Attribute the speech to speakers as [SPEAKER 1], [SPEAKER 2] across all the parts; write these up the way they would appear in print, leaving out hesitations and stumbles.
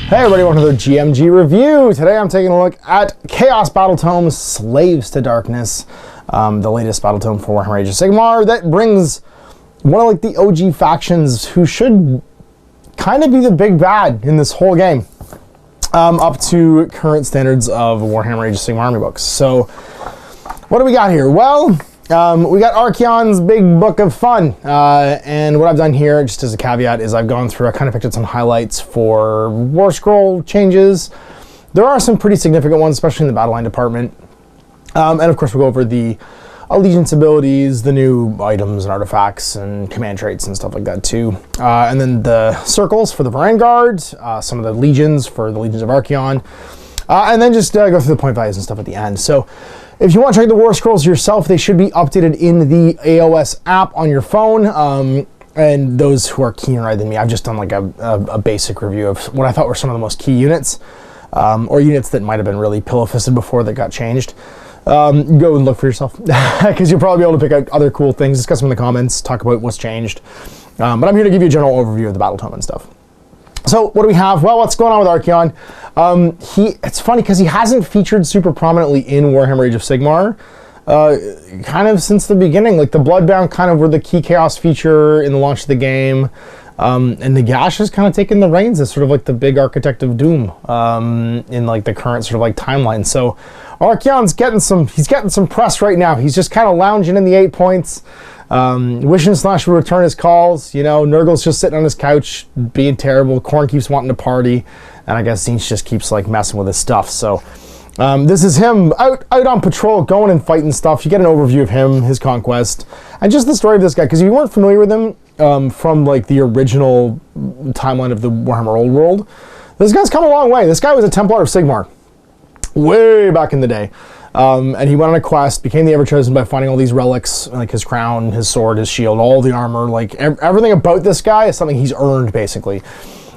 [SPEAKER 1] Hey everybody, welcome to the GMG review. Today I'm taking a look at Chaos Battletome Slaves to Darkness, the latest Battletome for Warhammer Age of Sigmar that brings one of like the OG factions who should kind of be the big bad in this whole game, up to current standards of Warhammer Age of Sigmar army books. So what do we got here? Well, we got Archaon's Big Book of Fun, and what I've done here, just as a caveat, is I've gone through, I kind of picked out some highlights for War Scroll changes. There are some pretty significant ones, especially in the battle line department. And of course we'll go over the allegiance abilities, the new items and artifacts and command traits and stuff like that too. And then the circles for the Vanguard, some of the legions for the Legions of Archaon, and then just go through the point values and stuff at the end. So if you want to check the War Scrolls yourself, they should be updated in the AOS app on your phone. And those who are keener than me, I've just done like a basic review of what I thought were some of the most key units, or units that might have been really pillow-fisted before that got changed. Go and look for yourself, because you'll probably be able to pick out other cool things, discuss them in the comments, talk about what's changed. But I'm here to give you a general overview of the Battletome and stuff. So what do we have? Well, what's going on with Archaon? It's funny because he hasn't featured super prominently in Warhammer Age of Sigmar, kind of since the beginning. Like the Bloodbound kind of were the key chaos feature in the launch of the game, and Nagash has kind of taken the reins as sort of like the big architect of Doom in like the current sort of like timeline. So Archaon's getting some press right now. He's just kind of lounging in the 8 points. Wishing Slash would return his calls. You know, Nurgle's just sitting on his couch being terrible. Khorne keeps wanting to party, and I guess Tzeentch just keeps like messing with his stuff. So this is him out on patrol, going and fighting stuff. You get an overview of him, his conquest, and just the story of this guy, because if you weren't familiar with him from like the original timeline of the Warhammer Old World, this guy's come a long way. This guy was a Templar of Sigmar way back in the day. And he went on a quest, became the Everchosen by finding all these relics, like his crown, his sword, his shield, all the armor, like everything about this guy is something he's earned, basically.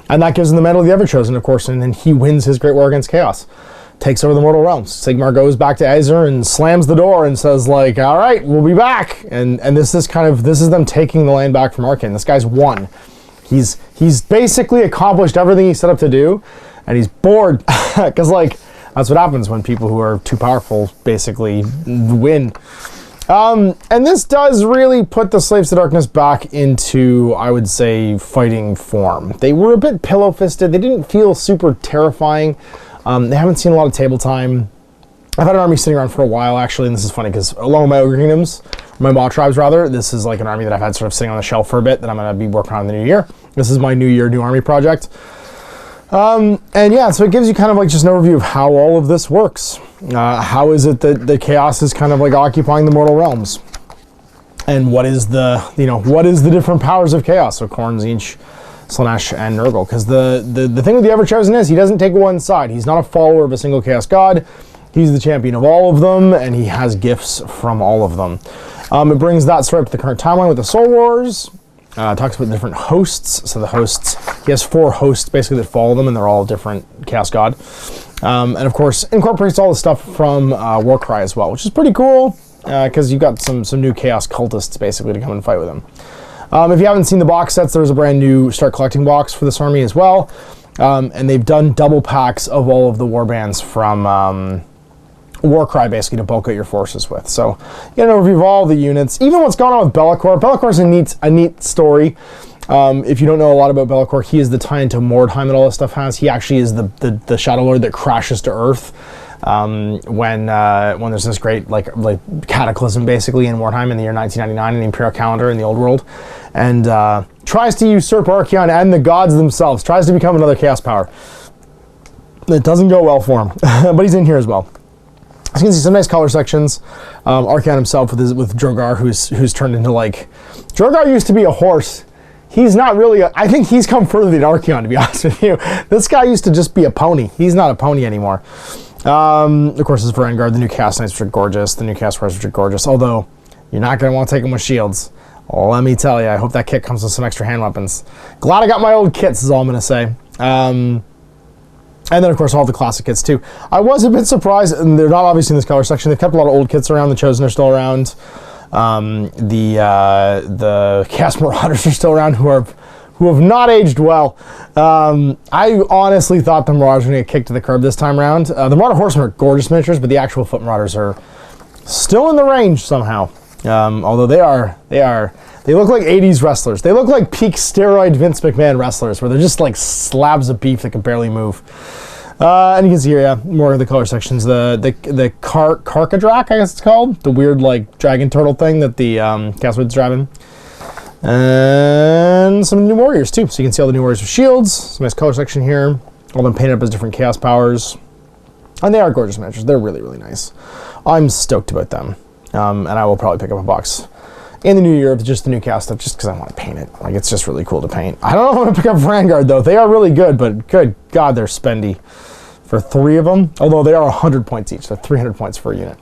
[SPEAKER 1] And that gives him the Medal of the Everchosen, of course, and then he wins his Great War against Chaos. Takes over the Mortal Realms. Sigmar goes back to Ezer and slams the door and says, like, all right, we'll be back. And this is them taking the land back from Archaon. This guy's won. He's basically accomplished everything he set up to do, and he's bored, because, like, that's what happens when people who are too powerful basically win. And this does really put the Slaves to Darkness back into, I would say, fighting form. They were a bit pillow-fisted. They didn't feel super terrifying. They haven't seen a lot of table time. I've had an army sitting around for a while, actually, and this is funny because along with my Ogre Kingdoms, my Maw Tribes rather, this is like an army that I've had sort of sitting on the shelf for a bit that I'm going to be working on in the new year. This is my New Year, New Army project. And yeah, so it gives you kind of like just an overview of how all of this works. How is it that the Chaos is kind of like occupying the Mortal Realms? And what is the different powers of Chaos? So Khorne, Tzeentch, Slaanesh, and Nurgle. Because the thing with the Everchosen is he doesn't take one side. He's not a follower of a single Chaos God. He's the champion of all of them, and he has gifts from all of them. It brings that sort of to the current timeline with the Soul Wars. Talks about different hosts. So the hosts, he has 4 hosts basically that follow them, and they're all different Chaos God. And of course, incorporates all the stuff from Warcry as well, which is pretty cool, because you've got some new Chaos cultists basically to come and fight with him. If you haven't seen the box sets, there's a brand new Start Collecting box for this army as well. And they've done double packs of all of the warbands from Warcry basically to bulk out your forces with. So you get an overview of all the units, even what's going on with Be'lakor. Be'lakor's a neat story. If you don't know a lot about Be'lakor, he is the tie into Mordheim that all this stuff has. He actually is the Shadow Lord that crashes to Earth when there's this great like cataclysm basically in Mordheim in the year 1999 in the Imperial calendar in the Old World, and tries to usurp Archaon and the gods themselves. Tries to become another Chaos power. It doesn't go well for him, but he's in here as well. As you can see, some nice color sections. Archaon himself with Drogar, who's turned into like... Drogar used to be a horse. He's not really I think he's come further than Archaon, to be honest with you. This guy used to just be a pony. He's not a pony anymore. Of course, there's Vanguard, the new Chaos Knights, which are gorgeous. The new Chaos Warriors, which are gorgeous. Although, you're not going to want to take them with shields. Let me tell you, I hope that kit comes with some extra hand weapons. Glad I got my old kits, is all I'm going to say. And then, of course, all the classic kits, too. I was a bit surprised, and they're not obviously in this color section. They've kept a lot of old kits around. The Chosen are still around. The Chaos Marauders are still around, who who have not aged well. I honestly thought the Marauders were going to get kicked to the curb this time around. The Marauder Horsemen are gorgeous miniatures, but the actual Foot Marauders are still in the range somehow. Although they look like 80s wrestlers. They look like peak steroid Vince McMahon wrestlers, where they're just like slabs of beef that can barely move. And you can see here, yeah, more of the color sections. The Karkadrak, I guess it's called. The weird like dragon turtle thing that the Chaoswood's driving. And some new warriors too. So you can see all the new warriors with shields. Some nice color section here. All them painted up as different chaos powers. And they are gorgeous miniatures. They're really, really nice. I'm stoked about them. And I will probably pick up a box in the new year of just the new chaos stuff, just because I want to paint it. Like, it's just really cool to paint. I don't know if I'm going to pick up Vanguard, though. They are really good, but good God, they're spendy for 3 of them. Although they are 100 points each, so 300 points per unit.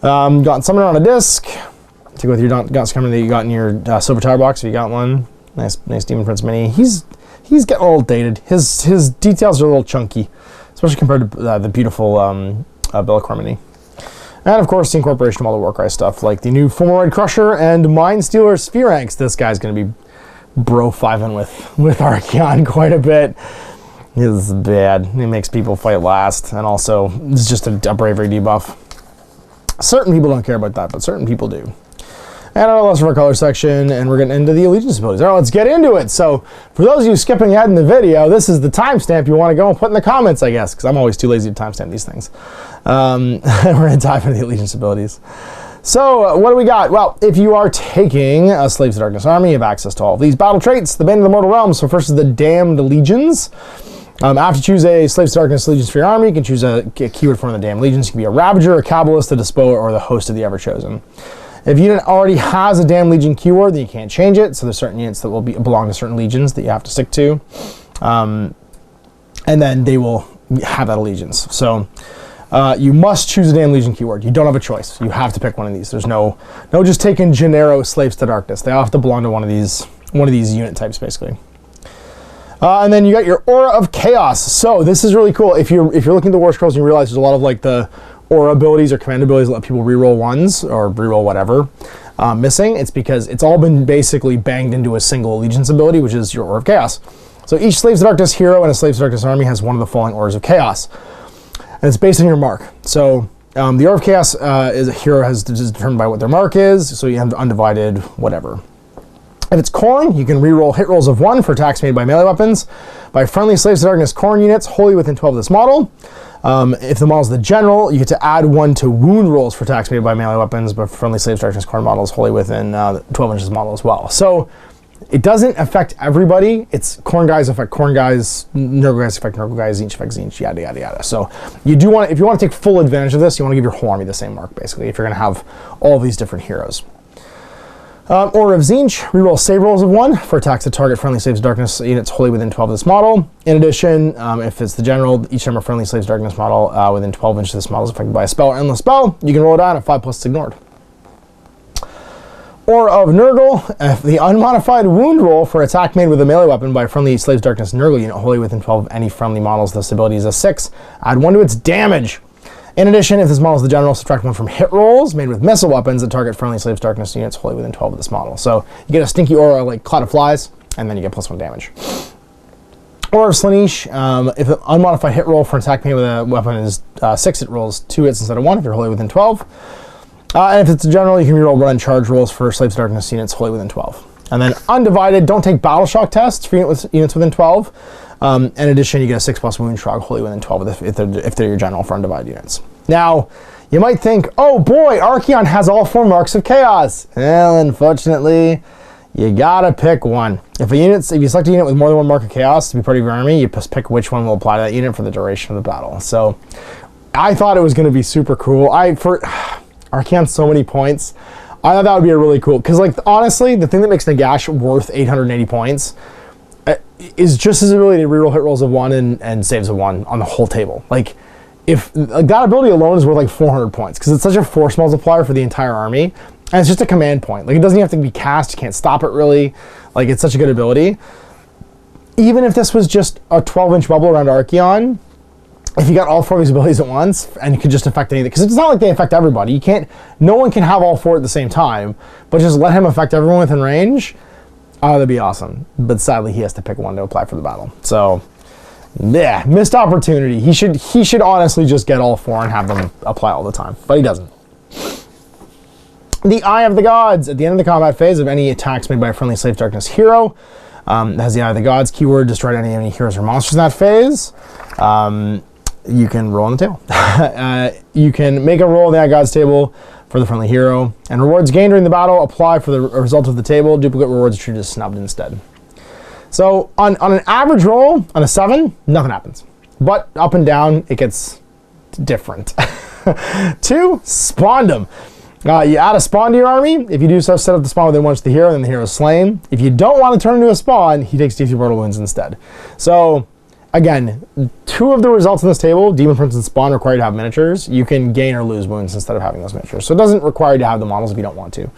[SPEAKER 1] Got Summoner on a disc. To go with your Gaunt's Coming that you got in your Silver Tower box, if you got one. Nice Demon Prince mini. He's getting a little dated. His details are a little chunky, especially compared to the beautiful Bellicor mini. And of course, the incorporation of all the Warcry stuff, like the new Fulmoroid Crusher and Mind Stealer Spheranx. This guy's going to be bro-fiving with Archaon quite a bit. This is bad. It makes people fight last, and also it's just a bravery debuff. Certain people don't care about that, but certain people do. And our last of our color section, and we're getting into the allegiance abilities. All right, let's get into it. So, for those of you skipping ahead in the video, this is the timestamp you want to go and put in the comments, I guess, because I'm always too lazy to timestamp these things. We're going to dive into the allegiance abilities. So, what do we got? Well, if you are taking a Slaves to Darkness army, you have access to all of these battle traits. The Bane of the Mortal Realms. So first is the Damned Legions. After you choose a Slaves to Darkness Legions for your army, you can choose a keyword from the Damned Legions. You can be a Ravager, a Kabbalist, a Despoiler, or the Host of the Everchosen. If your unit already has a Damned Legion keyword, then you can't change it. So there's certain units that will belong to certain legions that you have to stick to. And then they will have that allegiance. So you must choose a Damned Legion keyword. You don't have a choice. You have to pick one of these. There's no just taking genero Slaves to Darkness. They all have to belong to one of these unit types, basically. And then you got your Aura of Chaos. So this is really cool. If you're looking at the War Scrolls and you realize there's a lot of like the Aura abilities or command abilities that let people reroll ones or reroll whatever missing, it's because it's all been basically banged into a single allegiance ability, which is your Aura of Chaos. So each Slaves to Darkness hero and a Slaves to Darkness army has one of the following Auras of Chaos. And it's based on your mark. So the Aura of Chaos is a hero is determined by what their mark is, so you have undivided whatever. If it's Khorne, you can reroll hit rolls of 1 for attacks made by melee weapons by friendly Slaves to Darkness Khorne units wholly within 12 of this model. If the model is the General, you get to add 1 to wound rolls for attacks made by melee weapons, but friendly Slaves to Darkness Khorne models wholly within 12 inches of the model as well. So it doesn't affect everybody. It's Khorne guys affect Khorne guys, Nurgle guys affect Nurgle guys, Tzeentch affects Tzeentch, yada yada yada. So you do want, if you want to take full advantage of this, you want to give your whole army the same mark, basically, if you're going to have all these different heroes. Aura of Tzeentch, reroll save rolls of 1 for attacks that target friendly Slaves to Darkness units wholly within 12 of this model. In addition, if it's the General, each time a friendly Slaves to Darkness model within 12 inches of this model is affected by a spell or endless spell, you can roll it out at 5+ it's ignored. Aura of Nurgle, if the unmodified wound roll for attack made with a melee weapon by a friendly Slaves to Darkness Nurgle unit wholly within 12 of any friendly models, this ability is a 6. Add 1 to its damage. In addition, if this model is the General, subtract 1 from hit rolls made with missile weapons that target friendly Slaves to Darkness units wholly within 12 of this model. So you get a stinky aura like Cloud of Flies, and then you get +1 damage. Aura of Slaanesh, if an unmodified hit roll for an attack made with a weapon is 6, it rolls 2 hits instead of 1 if you're wholly within 12. And if it's a General, you can reroll run and charge rolls for Slaves to Darkness units wholly within 12. And then Undivided, don't take Battle Shock tests for units within 12. In addition, you get a 6+ wound shrug wholly within 12 if they're your General for Undivided units. Now, you might think, oh boy, Archaon has all 4 marks of chaos. Well, unfortunately, you gotta pick one. If you select a unit with more than 1 mark of chaos to be part of your army, you just pick which one will apply to that unit for the duration of the battle. So, I thought it was gonna be super cool. For Archaon, so many points. I thought that would be a really cool, because like honestly, the thing that makes Nagash worth 880 points is just his ability to reroll hit rolls of 1 and saves of 1 on the whole table. Like, if that ability alone is worth like 400 points, because it's such a force multiplier for the entire army, and it's just a command point. Like, it doesn't even have to be cast, you can't stop it really. Like, it's such a good ability. Even if this was just a 12-inch bubble around Archaon, if you got all 4 of these abilities at once, and you could just affect anything, because it's not like they affect everybody. No one can have all 4 at the same time, but just let him affect everyone within range. Oh, that'd be awesome. But sadly, he has to pick one to apply for the battle. So, yeah, missed opportunity. He should honestly just get all 4 and have them apply all the time. But he doesn't. The Eye of the Gods. At the end of the combat phase of any attacks made by a friendly Slave Darkness hero, has the Eye of the Gods keyword, destroyed any enemy heroes or monsters in that phase. You can roll on the table. You can make a roll on the Eye of the Gods table for the friendly hero, and rewards gained during the battle apply for the result of the table. Duplicate rewards are treated as snubbed instead. So on an average roll, on a 7, nothing happens. But up and down, it gets different. 2, spawned them. You add a spawn to your army. If you do so, set up the spawn within 1 to the hero, then the hero is slain. If you don't want to turn into a spawn, he takes D3 mortal wounds instead. So again, 2 of the results in this table, Demon Prince and Spawn, require you to have miniatures. You can gain or lose wounds instead of having those miniatures. So it doesn't require you to have the models if you don't want to.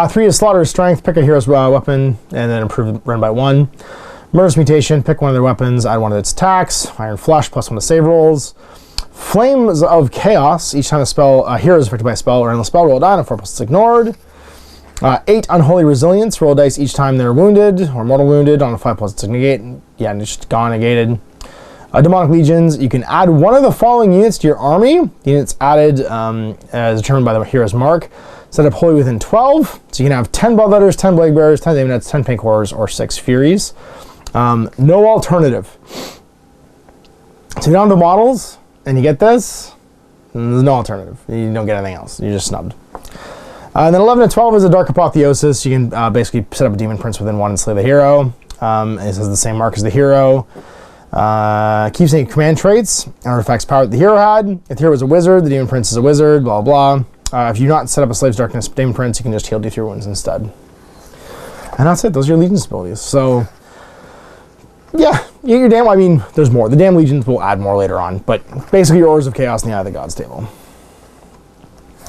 [SPEAKER 1] 3 is Slaughter's Strength. Pick a hero's weapon and then improve run by 1. Murderous Mutation. Pick one of their weapons, add one of its attacks. Iron Flesh, +1 to save rolls. Flames of Chaos. Each time a hero is affected by a spell or endless spell, roll a die, and 4+ is ignored. 8 Unholy Resilience. Roll dice each time they're wounded or mortal wounded. On a 5+ it's negated. Yeah, and it's just gone negated. Demonic Legions. You can add one of the following units to your army. The units added as determined by the hero's mark. Set up wholly within 12. So you can have 10 Bloodletters, 10 Blade Bearers, 10 Daemonettes, 10 Pink Horrors, or 6 Furies. No alternative. So you don't have the models, and you get this, there's no alternative. You don't get anything else. You're just snubbed. And then 11 and 12 is a Dark Apotheosis. You can basically set up a Demon Prince within 1 and slay the hero. It has the same mark as the hero. Keeps any command traits and artifacts power that the hero had. If the hero is a wizard, the Demon Prince is a wizard, blah, blah. If you do not set up a Slave's Darkness Demon Prince, you can just heal D3 wounds instead. And that's it. Those are your Legions abilities. So, yeah, your damn, I mean, there's more. The damn Legions will add more later on, but basically your Orders of Chaos in the Eye of the Gods table.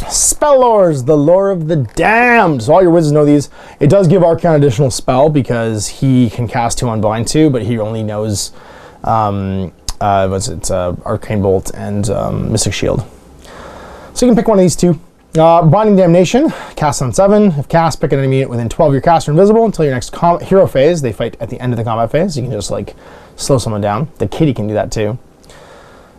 [SPEAKER 1] Spell Lores, the Lore of the Damned. So all your wizards know these. It does give Archaon additional spell because he can cast 2 Unbind 2, but he only knows Arcane Bolt and Mystic Shield. So you can pick one of these 2. Binding Damnation, cast on 7. If cast, pick an enemy unit within 12 of your caster invisible until your next hero phase. They fight at the end of the combat phase. You can just like slow someone down. The kitty can do that too.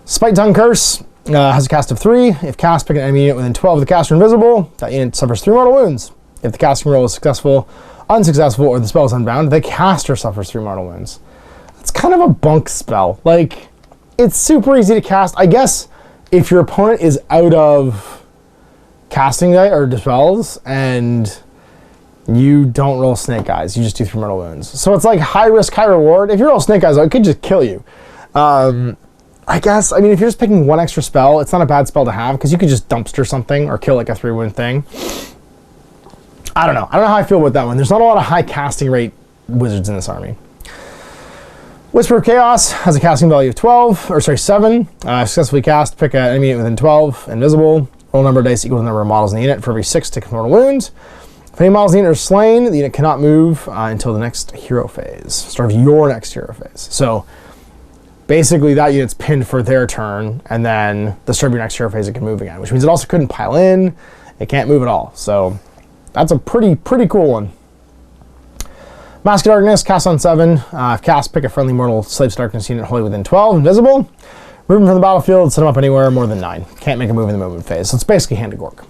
[SPEAKER 1] Spite Tongue Curse has a cast of 3. If cast, pick an enemy unit within 12 of the caster invisible. That unit suffers 3 mortal wounds. If the casting roll is successful, unsuccessful, or the spell is unbound, the caster suffers 3 mortal wounds. It's kind of a bunk spell. Like, it's super easy to cast. I guess if your opponent is out of casting die or dispels and you don't roll snake eyes, you just do 3 mortal wounds. So it's like high risk, high reward. If you roll snake eyes, it could just kill you. I guess, I mean, if you're just picking 1 extra spell, it's not a bad spell to have because you could just dumpster something or kill like a 3-wound thing. I don't know how I feel about that one. There's not a lot of high casting rate wizards in this army. Whisper of Chaos has a casting value of 7. Successfully cast, pick an enemy within 12, invisible. Roll number of dice equal to the number of models in the unit. For every 6, take mortal wounds. If any models in the unit are slain, the unit cannot move until the next hero phase. Start of your next hero phase. So basically that unit's pinned for their turn, and then the start of your next hero phase it can move again, which means it also couldn't pile in. It can't move at all. So that's a pretty cool one. Mask of Darkness, cast on 7. If cast, pick a friendly mortal Slave's Darkness unit wholly within 12, invisible. Move them from the battlefield, set them up anywhere more than 9. Can't make a move in the movement phase. So it's basically Hand of Gork.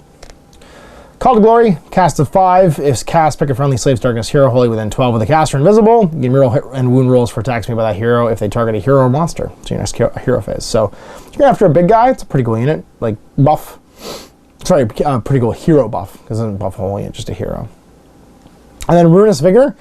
[SPEAKER 1] Call to Glory, cast of 5. If cast, pick a friendly Slave's Darkness hero wholly within 12 with the caster invisible. You can reroll hit and wound rolls for attacks made by that hero if they target a hero or monster. So your next hero phase. So if you're after a big guy, it's a pretty cool unit. Like buff. Sorry, pretty cool hero buff. Because it doesn't buff a whole unit, just a hero. And then Ruinous Vigor.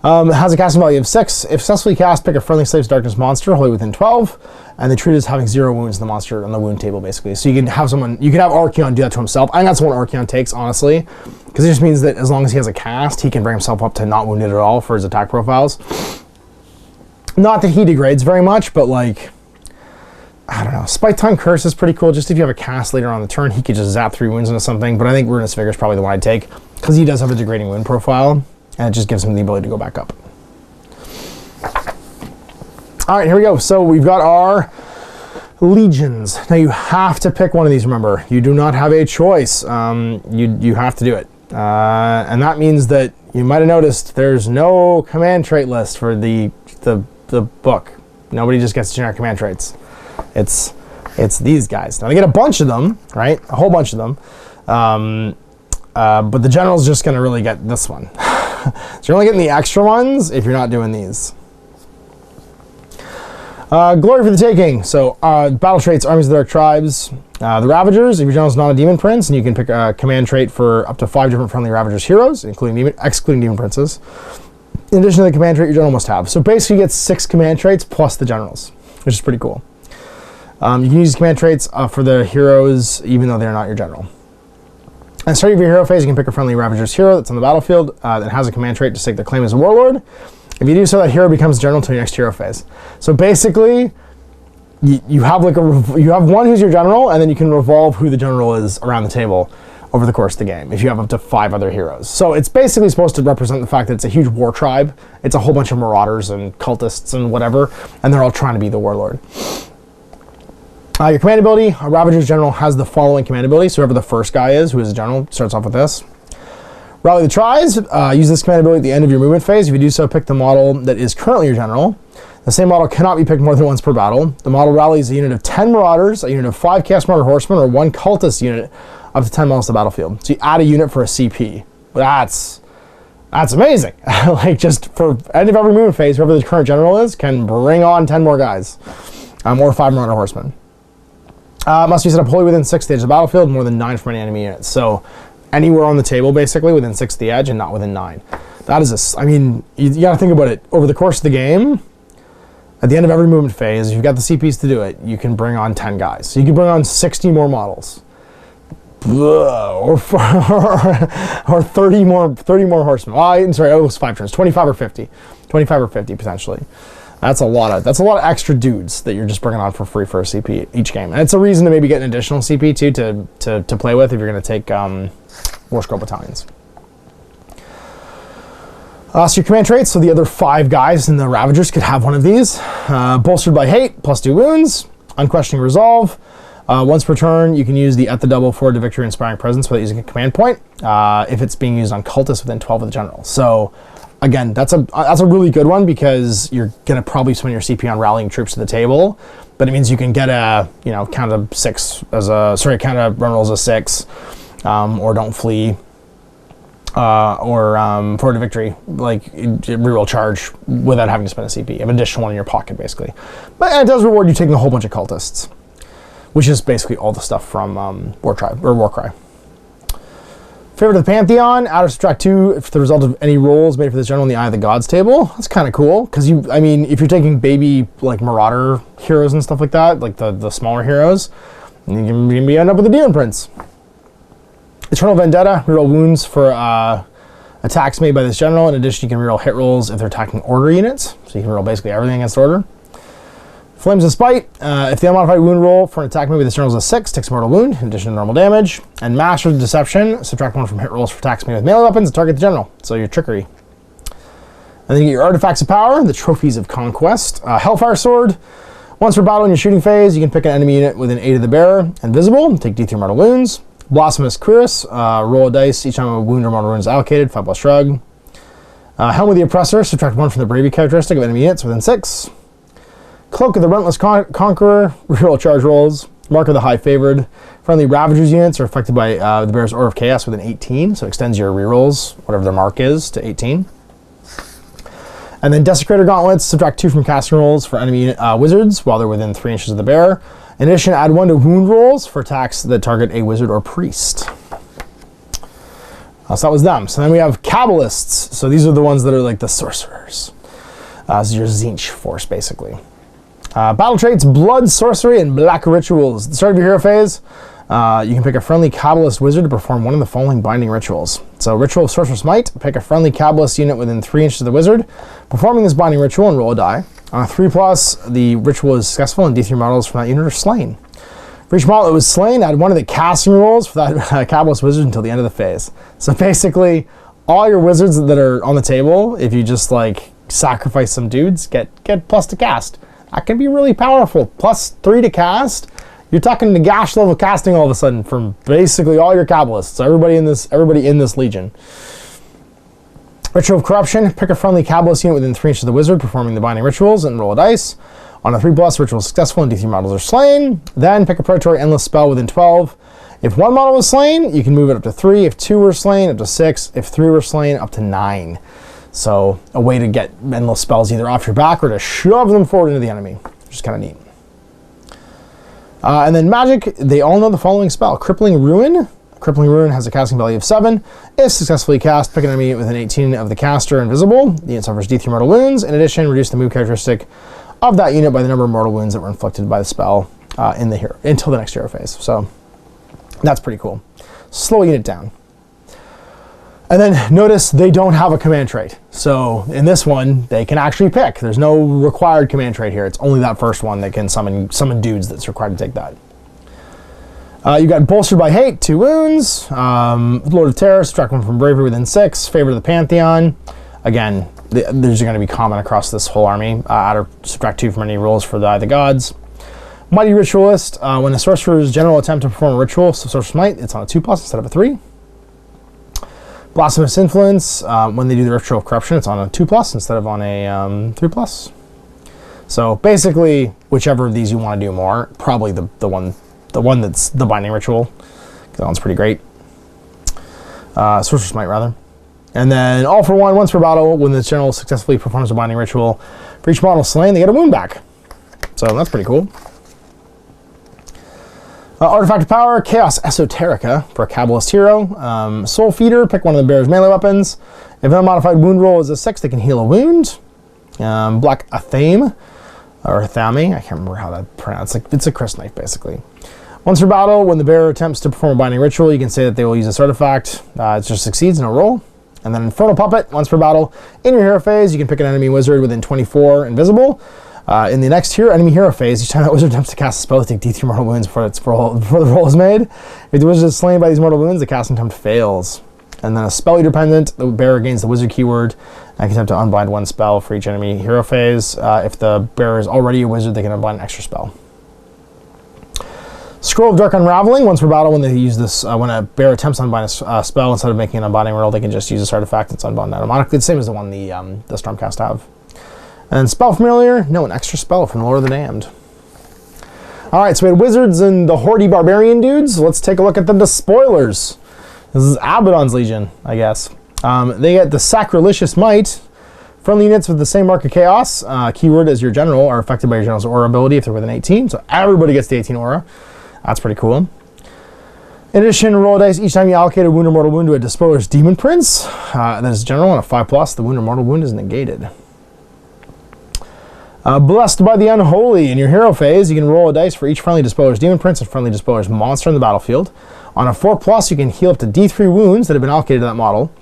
[SPEAKER 1] Has a casting value of 6. If successfully cast, pick a friendly Slave's Darkness monster wholly within 12, and they treat it as having 0 wounds in the monster on the wound table, basically. So you can have Archaon do that to himself. I think that's what Archaon takes, honestly, because it just means that as long as he has a cast, he can bring himself up to not wounded at all for his attack profiles. Not that he degrades very much, but like, I don't know. Spite Tongue Curse is pretty cool. Just if you have a cast later on the turn, he could just zap 3 wounds into something, but I think Ruinous Vigor is probably the one I'd take, because he does have a degrading wound profile. And it just gives him the ability to go back up. All right, here we go. So we've got our legions. Now you have to pick one of these, remember. You do not have a choice. You have to do it. And that means that you might have noticed there's no command trait list for the book. Nobody just gets generic command traits. It's these guys. Now they get a bunch of them, right? A whole bunch of them. But the general's just going to really get this one. So you're only getting the extra ones if you're not doing these. Glory for the taking. So battle traits, armies of the dark tribes. The Ravagers, if your general's not a demon prince, and you can pick a command trait for up to 5 different friendly Ravagers heroes, excluding demon princes. In addition to the command trait your general must have. So basically you get 6 command traits plus the generals, which is pretty cool. You can use command traits for the heroes even though they're not your general. And starting with your hero phase, you can pick a friendly Ravager's hero that's on the battlefield that has a command trait to stake their claim as a warlord. If you do so, that hero becomes general until your next hero phase. So basically, you have you have one who's your general, and then you can revolve who the general is around the table over the course of the game if you have up to 5 other heroes. So it's basically supposed to represent the fact that it's a huge war tribe. It's a whole bunch of marauders and cultists and whatever, and they're all trying to be the warlord. Your command ability, a Ravager's general has the following command ability. So whoever the first guy is, who is a general, starts off with this. Rally the Tries, use this command ability at the end of your movement phase. If you do so, pick the model that is currently your general. The same model cannot be picked more than once per battle. The model rallies a unit of 10 Marauders, a unit of 5 Chaos Marauder Horsemen, or 1 Cultist unit up to 10 miles to the battlefield. So you add a unit for a CP. That's amazing. Like just for end of every movement phase, whoever the current general is can bring on 10 more guys, or 5 Marauder Horsemen. Must be set up wholly within 6 stages of the battlefield, more than 9 from any enemy units. So anywhere on the table, basically, within 6 of the edge and not within 9. That is I mean, you got to think about it. Over the course of the game, at the end of every movement phase, if you've got the CPs to do it, you can bring on 10 guys. So you can bring on 60 more models. Or 30 more horsemen. Oh, I'm sorry, it was 5 turns. 25 or 50. 25 or 50, potentially. That's a lot of extra dudes that you're just bringing on for free for a CP each game. And it's a reason to maybe get an additional CP too to play with if you're going to take War Scroll battalions. So your command traits, so the other 5 guys in the Ravagers could have one of these. Bolstered by Hate, +2 wounds. Unquestioning Resolve. Once per turn, you can use the at the double forward to victory inspiring presence without using a command point if it's being used on cultists within 12 of the general. So again, that's a really good one because you're gonna probably spend your CP on rallying troops to the table, but it means you can get a count of 6 as a count of run rolls as 6, or don't flee, or forward to victory, like reroll charge without having to spend a CP. You have an additional one in your pocket basically, but it does reward you taking a whole bunch of cultists, which is basically all the stuff from Warcry. Favorite of the Pantheon, add or subtract 2 if the result of any rolls made for this general in the Eye of the Gods table. That's kind of cool, because if you're taking baby like Marauder heroes and stuff like that, like the smaller heroes, you can end up with a Demon Prince. Eternal Vendetta, reroll wounds for attacks made by this general. In addition, you can reroll hit rolls if they're attacking Order units, so you can reroll basically everything against Order. Flames of Spite, if the unmodified wound roll for an attack made with this general is a 6, takes a mortal wound in addition to normal damage. And Master of Deception, subtract 1 from hit rolls for attacks made with melee weapons and target the general, so your trickery. And then you get your Artifacts of Power, the Trophies of Conquest. Hellfire Sword, once per battle in your shooting phase, you can pick an enemy unit within 8 of the bearer, invisible, take D3 mortal wounds. Blasphemous Cuirass, roll a dice each time a wound or mortal wound is allocated, 5+ shrug. Helm of the Oppressor, subtract 1 from the bravery characteristic of enemy units within 6. Cloak of the Relentless Conqueror, reroll charge rolls. Mark of the High Favored. Friendly Ravagers units are affected by the Bearer's Order of Chaos within 18, so it extends your rerolls, whatever their mark is, to 18. And then Desecrator Gauntlets, subtract 2 from casting rolls for enemy wizards while they're within 3 inches of the bearer. In addition, add 1 to wound rolls for attacks that target a wizard or priest. So that was them. So then we have Kabbalists. So these are the ones that are like the sorcerers. This is your Tzeentch force, basically. Battle traits, Blood, Sorcery, and Black Rituals. At the start of your hero phase, you can pick a friendly Kabbalist wizard to perform one of the following binding rituals. So Ritual of Sorcerer's Might, pick a friendly Kabbalist unit within 3 inches of the wizard, performing this binding ritual and roll a die. On a 3+, the ritual is successful and D3 models from that unit are slain. For each model that was slain, add 1 of the casting rolls for that Kabbalist wizard until the end of the phase. So basically, all your wizards that are on the table, if you just like sacrifice some dudes, get +2 cast. That can be really powerful. +3 to cast You're talking Nagash level casting all of a sudden from basically all your Kabbalists. So everybody in this legion. Ritual of Corruption. Pick a friendly Kabbalist unit within 3 inches of the wizard performing the binding rituals and roll a dice. On a 3+, ritual is successful and D3 models are slain. Then pick a predatory endless spell within 12. If 1 model was slain, you can move it up to 3. If 2 were slain, up to 6. If 3 were slain, up to 9. So a way to get endless spells either off your back or to shove them forward into the enemy, which is kind of neat. And then magic, they all know the following spell. Crippling Ruin. Crippling Ruin has a casting value of 7. If successfully cast, pick an enemy within 18 of the caster invisible. The unit suffers D3 mortal wounds. In addition, reduce the move characteristic of that unit by the number of mortal wounds that were inflicted by the spell until the next hero phase. So that's pretty cool. Slow unit down. And then notice they don't have a command trait. So in this one, they can actually pick. There's no required command trait here. It's only that first one that can summon dudes that's required to take that. You got Bolstered by Hate, 2 wounds. Lord of Terror, subtract 1 from Bravery within 6. Favor of the Pantheon. Again, these are going to be common across this whole army. Add or subtract 2 from any rolls for the gods. Mighty Ritualist. When a sorcerer's general attempt to perform a ritual, so Sorcerer's Might, it's on a 2+ instead of a 3. Blasphemous Influence. When they do the Ritual of Corruption, it's on a 2+ instead of on a 3+. So basically, whichever of these you want to do more, probably the one that's the binding ritual, because that one's pretty great. Sorcerer's Might, rather. And then all for one, once per battle, when the general successfully performs a binding ritual, for each model slain, they get a wound back. So that's pretty cool. Artifact of Power, Chaos Esoterica for a Kabbalist hero. Soul Feeder, pick one of the bearer's melee weapons. If an unmodified wound roll is a 6, they can heal a wound. Black Athame, or Athame, I can't remember how that's pronounced. It's a Chris knife, basically. Once per battle, when the bearer attempts to perform a binding ritual, you can say that they will use this artifact. It just succeeds in a roll. And then Infernal Puppet, once per battle. In your hero phase, you can pick an enemy wizard within 24 invisible. In the next enemy hero phase, each time that wizard attempts to cast a spell, they take D3 mortal wounds before the roll is made. If the wizard is slain by these mortal wounds, the casting attempt fails. And then a spell leader pendant, the bearer gains the wizard keyword and can attempt to unbind 1 spell for each enemy hero phase. If the bearer is already a wizard, they can unbind an extra spell. Scroll of Dark Unraveling, once per battle, when they use this, when a bearer attempts to unbind a spell, instead of making an unbinding roll, they can just use this artifact that's unbound automatically. The same as the one the Stormcast have. And Spell Familiar, no, an extra spell from Lord of the Damned. Alright, so we had wizards and the Hordy Barbarian dudes. Let's take a look at the Despoilers. This is Abaddon's Legion, I guess. They get the Sacrilegious Might. Friendly units with the same mark of Chaos, keyword as your general, are affected by your general's aura ability if they're within 18. So everybody gets the 18 aura. That's pretty cool. In addition, roll a dice each time you allocate a wound or mortal wound to a Despoiler's Demon Prince. That is general on a 5+. The wound or mortal wound is negated. Blessed by the Unholy. In your hero phase, you can roll a dice for each friendly Despoiler's Demon Prince and friendly Despoiler's monster in the battlefield. On a 4+, you can heal up to D3 wounds that have been allocated to that model.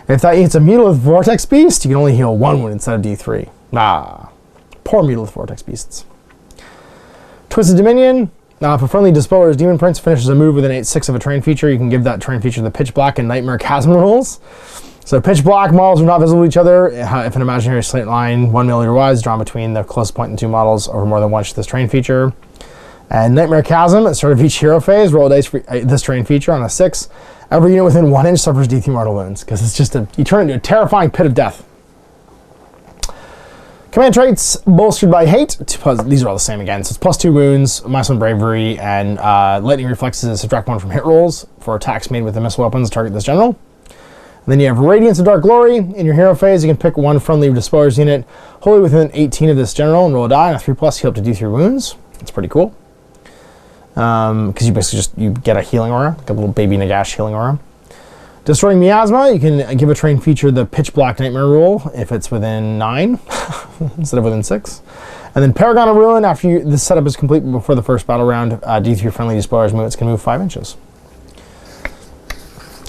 [SPEAKER 1] If that unit's a Mutalith Vortex Beast, you can only heal 1 wound instead of D3. Poor Mutalith Vortex Beasts. Twisted Dominion. If a friendly Despoiler's Demon Prince finishes a move with an 8/6 of a terrain feature, you can give that terrain feature the Pitch Black and Nightmare Chasm rolls. So Pitch Black models are not visible to each other. If an imaginary slate line 1 millimeter wide is drawn between the closest point in 2 models over more than once this terrain feature. And Nightmare Chasm, at the start of each hero phase, roll a dice for this terrain feature on a 6. Every unit within 1 inch suffers D3 mortal wounds, because it's just you turn it into a terrifying pit of death. Command traits, Bolstered by Hate. These are all the same again. So it's +2 wounds, -1 bravery, and lightning reflexes, subtract 1 from hit rolls for attacks made with the missile weapons to target this general. And then you have Radiance of Dark Glory. In your hero phase, you can pick 1 friendly Despoiler's unit wholly within 18 of this general and roll a die, and a 3+, heal up to D3 wounds. That's pretty cool. Because you basically you get a healing aura, like a little baby Nagash healing aura. Destroying Miasma, you can give a terrain feature the Pitch Black Nightmare roll if it's within 9 instead of within 6. And then Paragon of Ruin, after this setup is complete before the first battle round, D3 friendly Despoiler's movements can move 5 inches.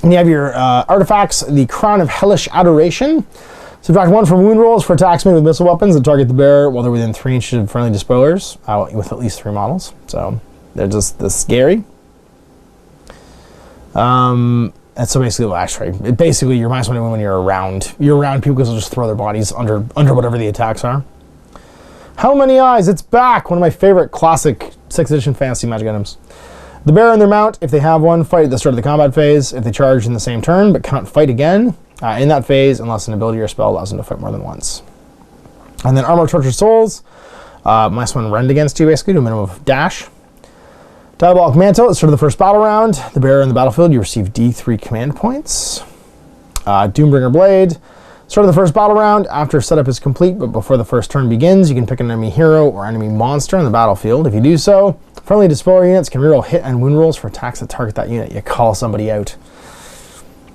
[SPEAKER 1] And you have your artifacts, the Crown of Hellish Adoration. Subtract 1 from wound rolls for attacks made with missile weapons that target the bearer while they're within 3 inches of friendly Despoilers, with at least 3 models. So they're just this scary. And so basically, well, actually, basically you're -1 when you're around people, because they'll just throw their bodies under whatever the attacks are. How Many Eyes? It's back. One of my favorite classic 6th edition fantasy magic items. The bearer and their mount, if they have one, fight at the start of the combat phase. If they charge in the same turn, but cannot fight again in that phase unless an ability or spell allows them to fight more than once. And then Armor of Tortured Souls, -1 rend against you, basically, to a minimum of dash. Diabolic Mantle, at the start of the first battle round. The bearer in the battlefield, you receive D3 command points. Doombringer Blade, start of the first battle round. After setup is complete, but before the first turn begins, you can pick an enemy hero or enemy monster on the battlefield. If you do so, friendly Despoiler units can reroll hit and wound rolls for attacks that target that unit. You call somebody out.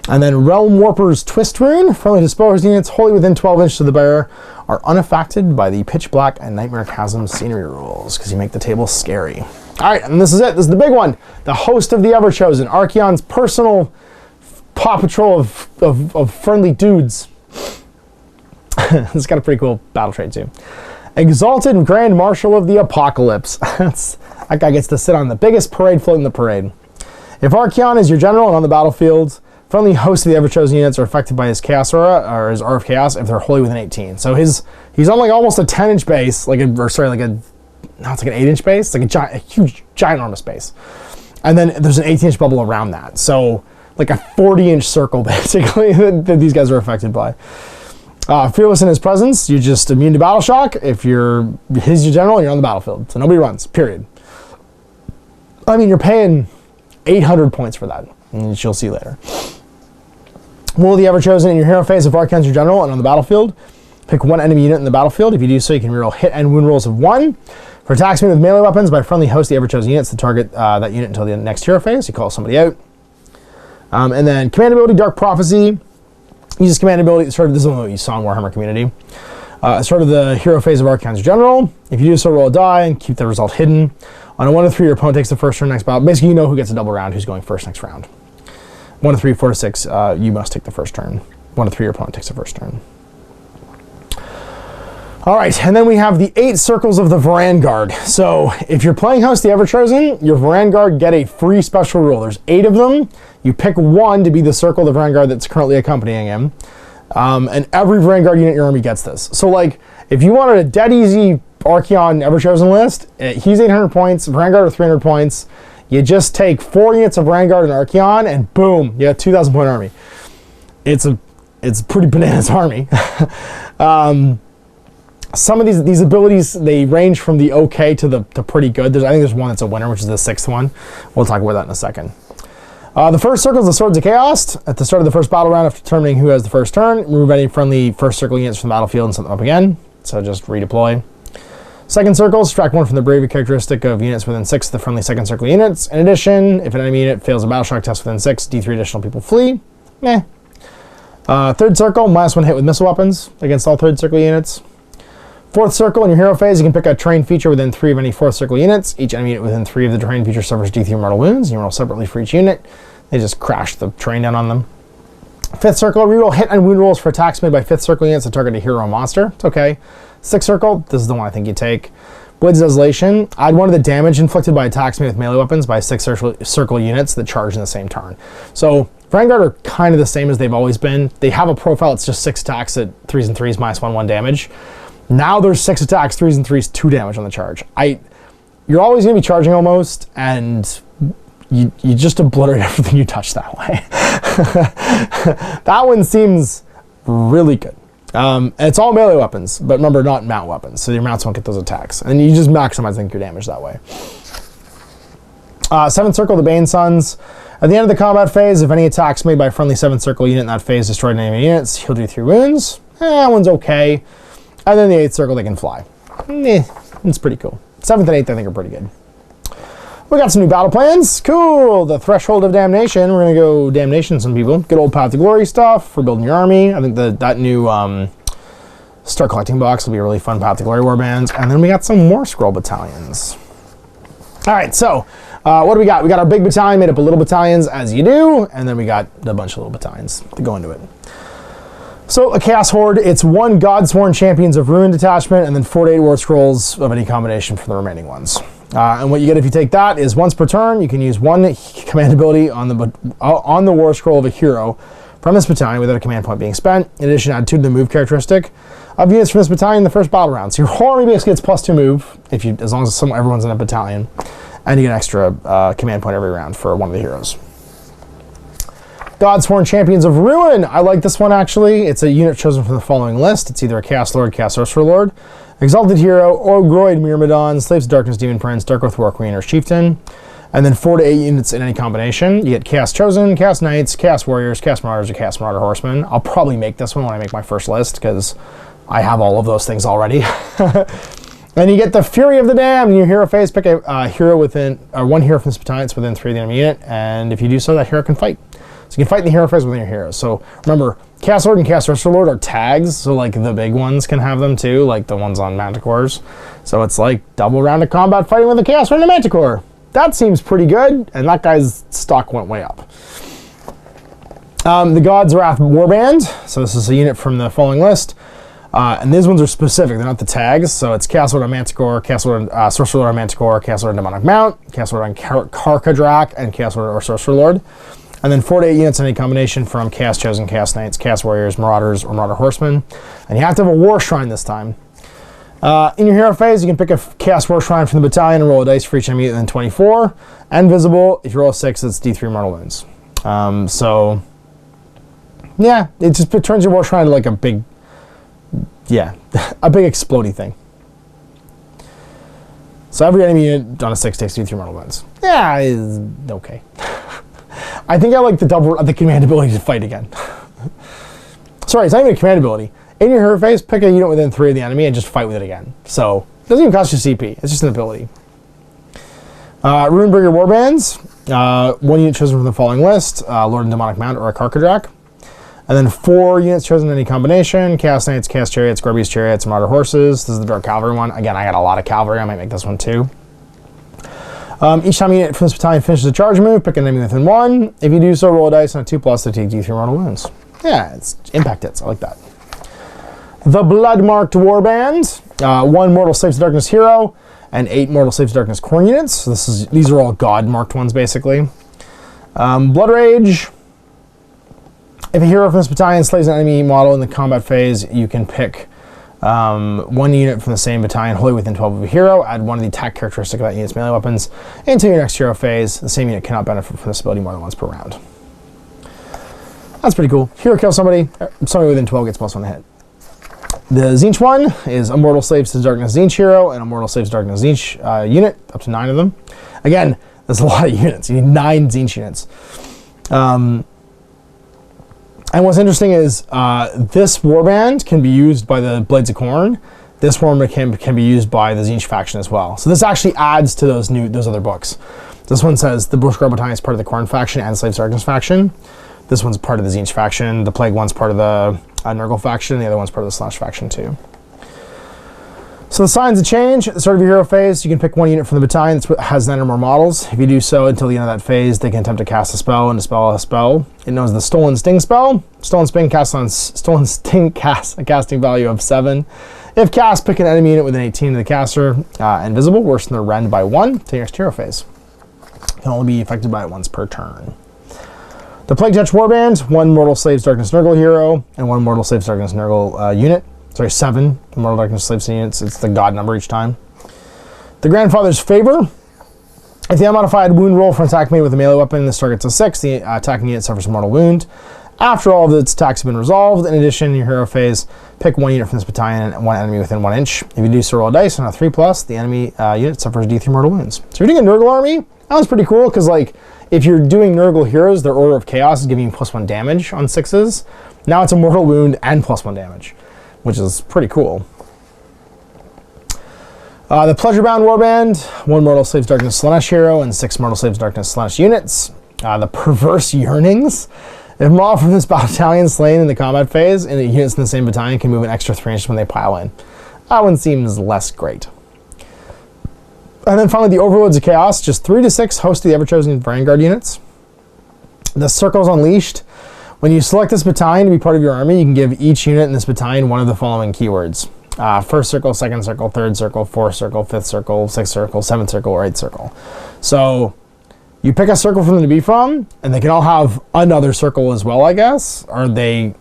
[SPEAKER 1] And then Realm Warper's Twist Rune. Friendly Despoilers units wholly within 12 inches of the bearer are unaffected by the Pitch Black and Nightmare Chasm scenery rules, because you make the table scary. Alright, and this is it. This is the big one. The host of the Everchosen, Archaon's personal Paw Patrol of friendly dudes. It's got a pretty cool battle trait too. Exalted Grand Marshal of the Apocalypse. That guy gets to sit on the biggest parade float in the parade. If Archaon is your general and on the battlefield, friendly host of the Everchosen units are affected by his Chaos Aura, or his Aura of Chaos, if they're wholly within 18. So he's on like almost a 10-inch base, no, it's like an 8-inch base. It's like a huge, ginormous base. And then there's an 18-inch bubble around that. So like a 40-inch circle, basically, that these guys are affected by. Fearless in his presence, you're just immune to battle shock if he's your general and you're on the battlefield. So nobody runs, period. I mean, you're paying 800 points for that, and you'll see later. Will the Everchosen in your hero phase if Archaon's your general and on the battlefield? Pick one enemy unit in the battlefield. If you do so, you can reroll hit and wound rolls of 1. For attacks made with melee weapons by friendly host the Everchosen units to target that unit until the next hero phase. You call somebody out. And then command ability, Dark Prophecy. Uses command ability, this is what you saw in Warhammer Community. Start of the hero phase of Archaon's general. If you do so, roll a die and keep the result hidden. On a 1 to 3, your opponent takes the first turn next battle. Basically, you know who gets a double round, who's going first next round. 1 to 3, 4 to 6, you must take the first turn. 1 to 3, your opponent takes the first turn. All right, and then we have the 8 circles of the Vanguard. So if you're playing House the Everchosen, your Vanguard get a free special rule. There's 8 of them. You pick one to be the circle of the Vanguard that's currently accompanying him. And every Vanguard unit in your army gets this. So like, if you wanted a dead easy Archaon Everchosen list, he's 800 points, Vanguard are 300 points. You just take 4 units of Vanguard and Archaon, and boom, you got a 2,000 point army. It's a pretty bananas army. Some of these abilities, they range from the okay to pretty good. I think there's one that's a winner, which is the 6th one. We'll talk about that in a second. The first circle is the Swords of Chaos. At the start of the first battle round, after determining who has the first turn, remove any friendly first circle units from the battlefield and set them up again. So just redeploy. Second circle, subtract 1 from the bravery characteristic of units within 6 of the friendly second circle units. In addition, if an enemy unit fails a battle shock test within 6, D3 additional people flee. Meh. Third circle, -1 hit with missile weapons against all third circle units. Fourth circle, in your hero phase, you can pick a terrain feature within 3 of any fourth circle units. Each enemy unit within 3 of the terrain feature suffers D3 mortal wounds. You roll separately for each unit. They just crash the terrain down on them. Fifth circle, reroll hit and wound rolls for attacks made by 5th circle units that target a hero or monster. It's okay. Sixth circle, this is the one I think you take. Blades of Desolation, add 1 of the damage inflicted by attacks made with melee weapons by 6 circle units that charge in the same turn. So Vanguard are kind of the same as they've always been. They have a profile that's just 6 attacks at 3s and 3s, -1/1 damage. Now there's 6 attacks, 3s and 3s, 2 damage on the charge. You're always going to be charging almost, and you just obliterate everything you touch that way. That one seems really good. And it's all melee weapons, but remember, not mount weapons, so your mounts won't get those attacks. And you just maximize your damage that way. 7th circle, the Bane Sons. At the end of the combat phase, if any attacks made by a friendly 7th circle unit in that phase destroyed enemy units, he'll do 3 wounds. That one's okay. And then the 8th circle, they can fly. It's pretty cool. 7th and 8th, I think, are pretty good. We got some new battle plans. Cool. The Threshold of Damnation. We're going to go Damnation some people. Good old Path to Glory stuff for building your army. I think that new Start Collecting box will be a really fun Path to Glory warbands. And then we got some more Scroll battalions. All right, so what do we got? We got our big battalion made up of little battalions, as you do. And then we got a bunch of little battalions to go into it. So a Chaos Horde, it's 1 Godsworn Champions of Ruin detachment and then 4 to 8 War Scrolls of any combination for the remaining ones. And what you get if you take that is once per turn, you can use 1 command ability on the War Scroll of a hero from this battalion without a command point being spent. In addition, add 2 to the move characteristic of units from this battalion in the first battle round. So your whole army basically gets +2 move, as long as everyone's in a battalion, and you get an extra command point every round for one of the heroes. Godsworn Champions of Ruin. I like this one, actually. It's a unit chosen from the following list. It's either a Chaos Lord, Chaos Sorcerer Lord, Exalted Hero, Ogroid Myrmidon, Slaves of Darkness Demon Prince, Dark Oath War Queen, or Chieftain. And then 4 to 8 units in any combination. You get Chaos Chosen, Chaos Knights, Chaos Warriors, Chaos Marauders, or Chaos Marauder Horsemen. I'll probably make this one when I make my first list, because I have all of those things already. And you get the Fury of the Damned in your hero phase. Pick a hero within, or one hero from this battalion that's within 3 of the enemy unit, and if you do so, that hero can fight. So you can fight in the hero phase within your heroes. So remember, Chaos Lord and Chaos Sorcerer Lord are tags, so like the big ones can have them too, like the ones on Manticores. So it's like double round of combat fighting with a Chaos Lord and a Manticore. That seems pretty good, and that guy's stock went way up. The God's Wrath Warband. So this is a unit from the following list. And these ones are specific, they're not the tags. So it's Chaos Lord on Manticore, Chaos Lord Sorcerer Lord on Manticore, Chaos Lord on Demonic Mount, Chaos Lord on Karkadrak, and Chaos Lord or Sorcerer Lord. And then 4 to 8 units in any combination from Chaos Chosen, Chaos Knights, Chaos Warriors, Marauders, or Marauder Horsemen. And you have to have a War Shrine this time. In your hero phase, you can pick a Chaos War Shrine from the battalion and roll a dice for each enemy within 24. And visible, if you roll a 6, it's D3 mortal wounds. So, yeah, it turns your War Shrine into like a big, a big explodey thing. So every enemy unit on a 6 takes D3 mortal wounds. Yeah, is okay. I think I like the command ability to fight again. Sorry, it's not even a command ability. In your hero phase, pick a unit within 3 of the enemy and just fight with it again. So, it doesn't even cost you CP. It's just an ability. Runebringer Warbands. 1 unit chosen from the following list. Lord and Demonic Mount or a Karkadrak. And then 4 units chosen in any combination. Chaos Knights, Chaos Chariots, Gorby's Chariots, Marauder Horses. This is the Dark Cavalry one. Again, I got a lot of cavalry. I might make this one too. Each time a unit from this battalion finishes a charge move, pick an enemy within 1. If you do so, roll a dice on a 2+ to take D3 mortal wounds. Yeah, it's impact hits. I like that. The Bloodmarked Warband. 1 Mortal Slaves of Darkness hero and 8 Mortal Slaves of Darkness core units. So these are all God-marked ones, basically. Blood Rage. If a hero from this battalion slays an enemy model in the combat phase, you can pick 1 unit from the same battalion wholly within 12 of a hero. Add 1 of the attack characteristic of that unit's melee weapons into your next hero phase. The same unit cannot benefit from this ability more than once per round. That's pretty cool. Hero kills somebody within 12 gets +1 to hit. The Tzeentch one is a Mortal Slaves to Darkness Tzeentch hero and a Mortal Slaves to Darkness Tzeentch unit, up to 9 of them. Again, there's a lot of units. You need 9 Tzeentch units. And what's interesting is this warband can be used by the Blades of Khorne. This warband can be used by the Tzeentch faction as well. So this actually adds to those other books. This one says the Bushguard Battalion is part of the Khorne faction and Slaves of Darkness faction. This one's part of the Tzeentch faction. The Plague one's part of the Nurgle faction. The other one's part of the Slash faction too. So the signs of change. At the start of your hero phase, you can pick 1 unit from the battalion that has 9 or more models. If you do so until the end of that phase, they can attempt to cast a spell and dispel a spell. It knows the Stolen Sting spell. Stolen Sting casts a casting value of 7. If cast, pick an enemy unit within 18 of the caster. Invisible, worsen their rend by 1 to your next hero phase. Can only be affected by it once per turn. The Plague Touch Warband, 1 Mortal Slaves Darkness Nurgle hero and 1 Mortal Slaves Darkness Nurgle unit. Sorry, 7 Mortal Darkness Slaves units. It's the god number each time. The Grandfather's Favor. If the unmodified wound roll for an attack made with a melee weapon, this target's a 6, the attacking unit suffers a mortal wound. After all of its attacks have been resolved, in addition, in your hero phase, pick 1 unit from this battalion and 1 enemy within 1 inch. If you do so, roll a dice on a 3+, the enemy unit suffers D3 mortal wounds. So if you're doing a Nurgle army, that was pretty cool, because like, if you're doing Nurgle heroes, their Order of Chaos is giving you +1 damage on 6s. Now it's a mortal wound and +1 damage, which is pretty cool. The Pleasurebound Warband, 1 Mortal Slaves Darkness Slaanesh hero and 6 Mortal Slaves Darkness Slaanesh units. The Perverse Yearnings. If a model from this battalion slain in the combat phase and the units in the same battalion can move an extra 3 inches when they pile in. That one seems less great. And then finally, the Overlords of Chaos, just 3 to 6 Host of the Everchosen Vanguard units. The Circles Unleashed. When you select this battalion to be part of your army, you can give each unit in this battalion one of the following keywords. First circle, second circle, third circle, fourth circle, fifth circle, sixth circle, seventh circle, or eighth circle. So You pick a circle for them to be from, and they can all have another circle as well, I guess. Or they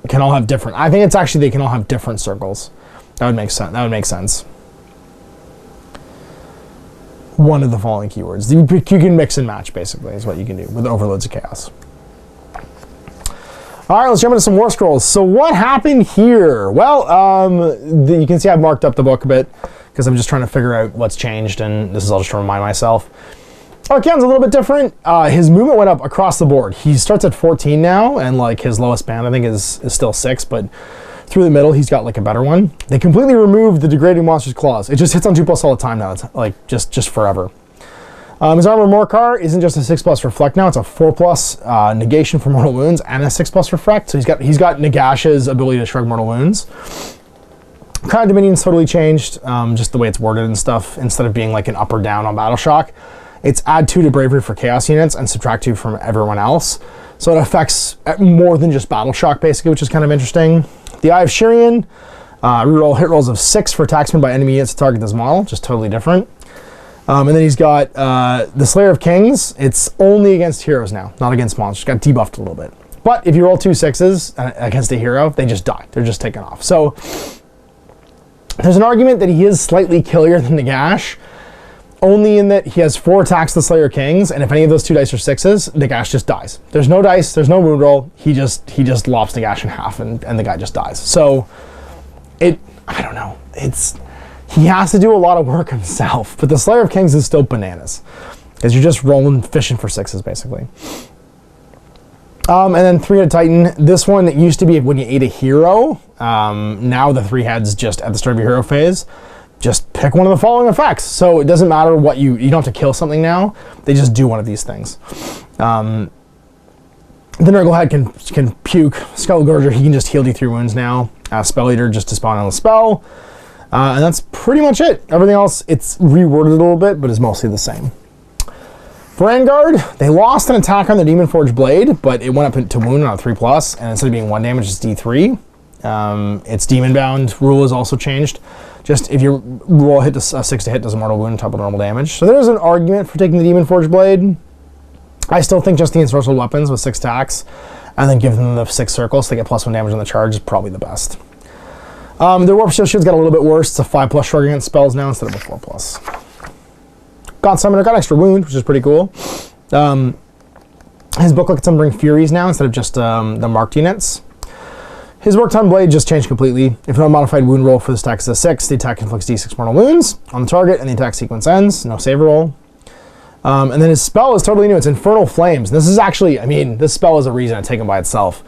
[SPEAKER 1] can all have different. I think it's actually they can all have different circles. That would make sense. That would make sense. One of the following keywords. You can mix and match, basically, is what you can do with overloads of chaos. All right, let's jump into some war scrolls. So what happened here? Well, you can see I've marked up the book a bit because I'm just trying to figure out what's changed, and this is all just to remind myself. Archaon's a little bit different. His movement went up across the board. He starts at 14 now, and like his lowest band, I think, is still 6, but through the middle, he's got like a better one. They completely removed the degrading monster's claws. It just hits on 2+ all the time now. It's like just forever. His armor Morcar isn't just a 6+ reflect now. It's a 4+ negation for mortal wounds and a 6+ reflect. So he's got Nagash's ability to shrug mortal wounds. Kind of Dominion's totally changed, just the way it's worded and stuff. Instead of being like an up or down on Battle Shock, it's add 2 to bravery for chaos units and subtract 2 from everyone else. So it affects more than just Battle Shock, basically, which is kind of interesting. The Eye of Shirian, reroll hit rolls of 6 for attacks made by enemy units to target this model, just totally different. And then he's got the Slayer of Kings. It's only against heroes now, not against monsters. Got debuffed a little bit. But if you roll 2 6s against a hero, they just die. They're just taken off. So there's an argument that he is slightly killier than Nagash, only in that he has 4 attacks to the Slayer of Kings, and if any of those 2 dice are 6s, Nagash just dies. There's no dice, there's no wound roll. He just lops Nagash in half, and the guy just dies. So I don't know. He has to do a lot of work himself, but the Slayer of Kings is still bananas, because you're just rolling, fishing for 6s, basically. And then 3-headed Titan. This one used to be when you ate a hero. Now the 3 heads just at the start of your hero phase. Just pick one of the following effects. So it doesn't matter what you don't have to kill something now. They just do one of these things. The Nurglehead can puke. Skull Gorger, he can just heal D3 wounds now. Spell Eater just to spawn on the spell. And that's pretty much it. Everything else, it's reworded a little bit, but is mostly the same. Vanguard, they lost an attack on the Demon Forge Blade, but it went up to wound on a 3+, and instead of being 1 damage, it's D3. Its Demon Bound rule is also changed. Just if you roll a 6 to hit, does a mortal wound on top of normal damage. So there's an argument for taking the Demon Forge Blade. I still think just the ensorcelled weapons with 6 attacks, and then give them the 6 circles so they get +1 damage on the charge is probably the best. The Warp Shield Shield's got a little bit worse. It's a 5+ shrug against spells now instead of a 4+. God Summoner got extra wound, which is pretty cool. His booklet can bring Furies now instead of just the marked units. His Work Time Blade just changed completely. If no modified wound roll for this attack is a 6, the attack inflicts D6 mortal wounds on the target, and the attack sequence ends. No save roll. And then his spell is totally new. It's Infernal Flames. This is actually, this spell is a reason to take him by itself.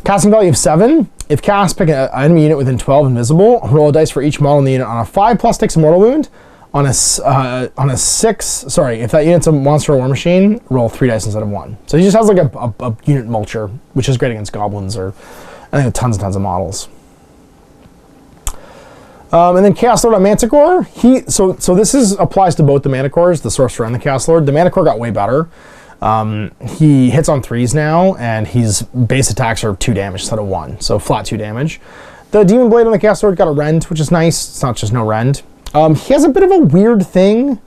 [SPEAKER 1] Casting value of 7. If cast, pick an enemy unit within 12 invisible. Roll a dice for each model in the unit. On a 5+, takes a mortal wound. On a 6, sorry, if that unit's a monster or war machine, roll 3 dice instead of 1. So he just has like a unit mulcher, which is great against goblins or I think tons and tons of models. And then Chaos Lord on Manticore. So this applies to both the Manticores, the Sorcerer and the Chaos Lord. The Manticore got way better. He hits on 3s now, and his base attacks are 2 damage instead of 1, so flat 2 damage. The Demon Blade on the Chaos Lord got a rend, which is nice. It's not just no rend. He has a bit of a weird thing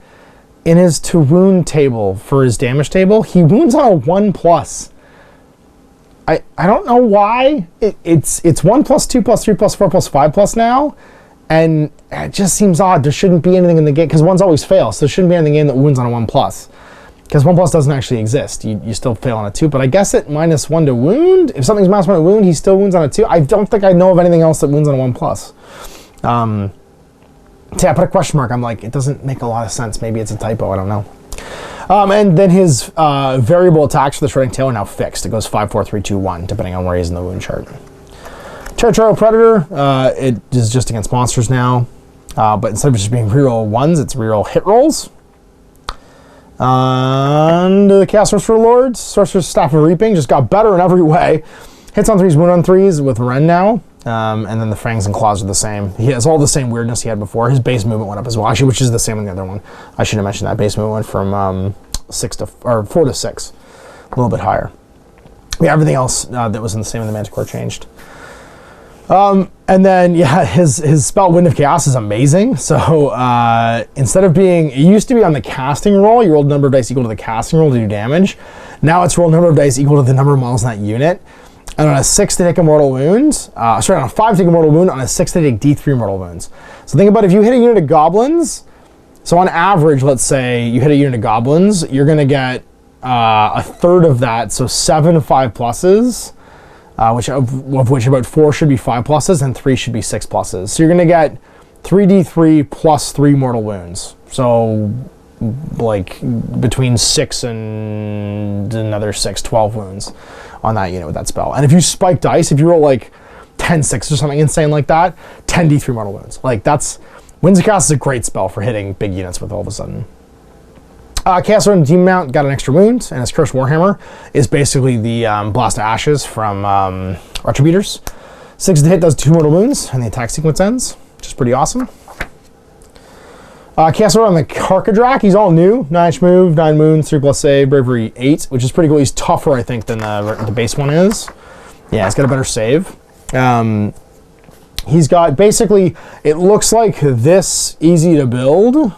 [SPEAKER 1] in his to wound table for his damage table. He wounds on a 1+. I don't know why. It's 1+, 2+, 3+, 4+, 5+ now, and it just seems odd. There shouldn't be anything in the game, because 1s always fail, so there shouldn't be anything in the game that wounds on a 1+. Because 1+ doesn't actually exist. You still fail on a 2, but I guess at -1 to wound, if something's -1 to wound, he still wounds on a 2. I don't think I know of anything else that wounds on a 1+. So yeah, I put a question mark. I'm like, it doesn't make a lot of sense. Maybe it's a typo, I don't know. And then his variable attacks for the Shredding Tail are now fixed. It goes 5, 4, 3, 2, 1, depending on where he is in the wound chart. Territorial Predator, it is just against monsters now. But instead of just being reroll 1s, it's reroll hit rolls. And the Chaos Sorcerer Lord, Sorcerer's Staff of Reaping, just got better in every way. Hits on 3s, wound on 3s with Ren now. And then the Fangs and Claws are the same. He has all the same weirdness he had before. His base movement went up as well, actually, which is the same in the other one. I should have mentioned that. Base movement went from 4 to 6, a little bit higher. Yeah, everything else that was in the same in the Manticore changed. And then, yeah, his spell Wind of Chaos is amazing. So instead of being, it used to be on the casting roll, you rolled a number of dice equal to the casting roll to do damage. Now it's roll number of dice equal to the number of models in that unit. And on a 6 to take a mortal wound, on a 5 to take a mortal wound, on a 6 to take D3 mortal wounds. So think about if you hit a unit of goblins, so on average, let's say you hit a unit of goblins, you're going to get a third of that, so 7 5 pluses. Of which about 4 should be 5 pluses and 3 should be 6 pluses. So you're going to get 3d3 plus 3 mortal wounds. So like between 6 and another 6, 12 wounds on that unit with that spell. And if you spike dice, if you roll like 10 6 or something insane like that, 10 d3 mortal wounds. Like that's, Winds of Chaos is a great spell for hitting big units with all of a sudden. Chaos Lord and Demon Mount got an extra wound, and his Cursed Warhammer is basically the Blast of Ashes from Retributors. 6 to hit does 2 mortal wounds, and the attack sequence ends, which is pretty awesome. Chaos Lord on the Karkadrak, he's all new. 9-inch move, 9 wounds, 3+ save, bravery 8, which is pretty cool. He's tougher, I think, than the base one is. Yeah, he's got a better save. He's got, basically, it looks like this easy to build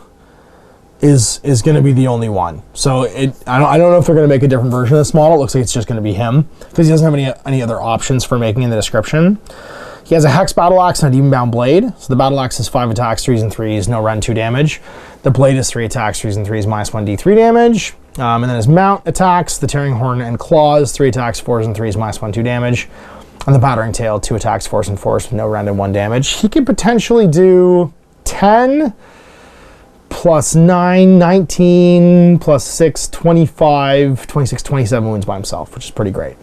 [SPEAKER 1] is going to be the only one. So I don't know if they're going to make a different version of this model. It looks like it's just going to be him because he doesn't have any other options for making in the description. He has a Hex Battle Ox and a Demon Bound Blade. So the Battle Ox is 5 attacks, 3s and 3s, no run, 2 damage. The Blade is 3 attacks, 3s and 3s, -1 d3 damage. And then his mount attacks, the Tearing Horn and Claws, 3 attacks, 4s and 3s, -1, 2 damage. And the Battering Tail, 2 attacks, 4s and 4s, no run and 1 damage. He could potentially do 10 plus 9, 19, plus 6, 25, 26, 27 wounds by himself, which is pretty great.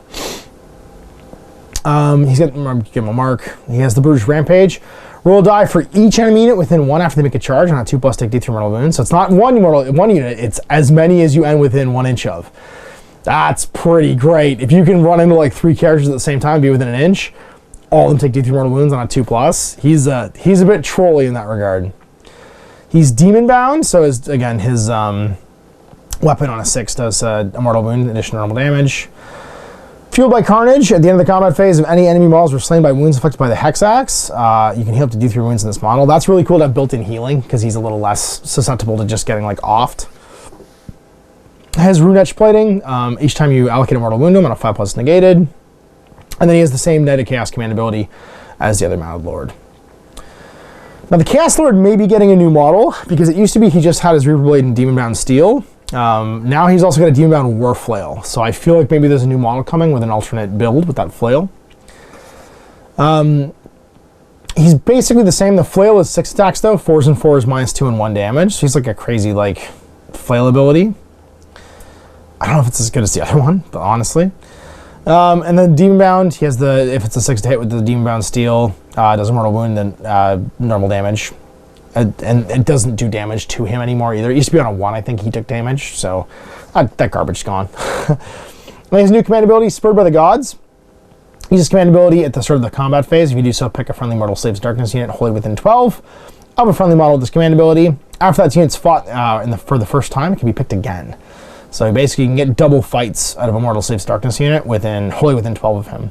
[SPEAKER 1] He's got, give him a mark. He has the Bruised Rampage. Roll a die for each enemy unit within 1 after they make a charge on a 2+ take D3 mortal wounds. So it's not one unit, it's as many as you end within 1 inch of. That's pretty great. If you can run into like 3 characters at the same time, be within 1 inch, all of them take D3 mortal wounds on a 2+. He's a bit trolly in that regard. He's demon bound, so his weapon on a 6 does a mortal wound in addition to normal damage. Fueled by Carnage, at the end of the combat phase, if any enemy models were slain by wounds affected by the Hex Axe, you can heal up to D3 wounds in this model. That's really cool to have built-in healing, because he's a little less susceptible to just getting like offed. Has Rune Etch Plating. Each time you allocate a mortal wound to him on a 5+ negated. And then he has the same Knight of Chaos command ability as the other Mounted Lord. Now the Chaos Lord may be getting a new model, because it used to be he just had his Reaper Blade and Demon Bound Steel. Now he's also got a Demon Bound War Flail, so I feel like maybe there's a new model coming with an alternate build with that flail. He's basically the same. The flail is 6 attacks though, 4s and 4s, -2 and 1 damage, so he's like a crazy like flail ability. I don't know if it's as good as the other one, but honestly. And then Demon Bound, he has the, if it's a 6 to hit with the Demon Bound Steel, does a mortal wound, then normal damage. And it doesn't do damage to him anymore either. It used to be on a 1, I think he took damage, so that garbage is gone. And his new command ability, Spurred by the Gods. Uses command ability at the start of the combat phase. If you do so, pick a friendly mortal Slaves Darkness unit wholly within 12 of a friendly model with this command ability. After that unit's fought for the first time, it can be picked again. So basically you can get double fights out of a mortal Slaves Darkness unit wholly within 12 of him.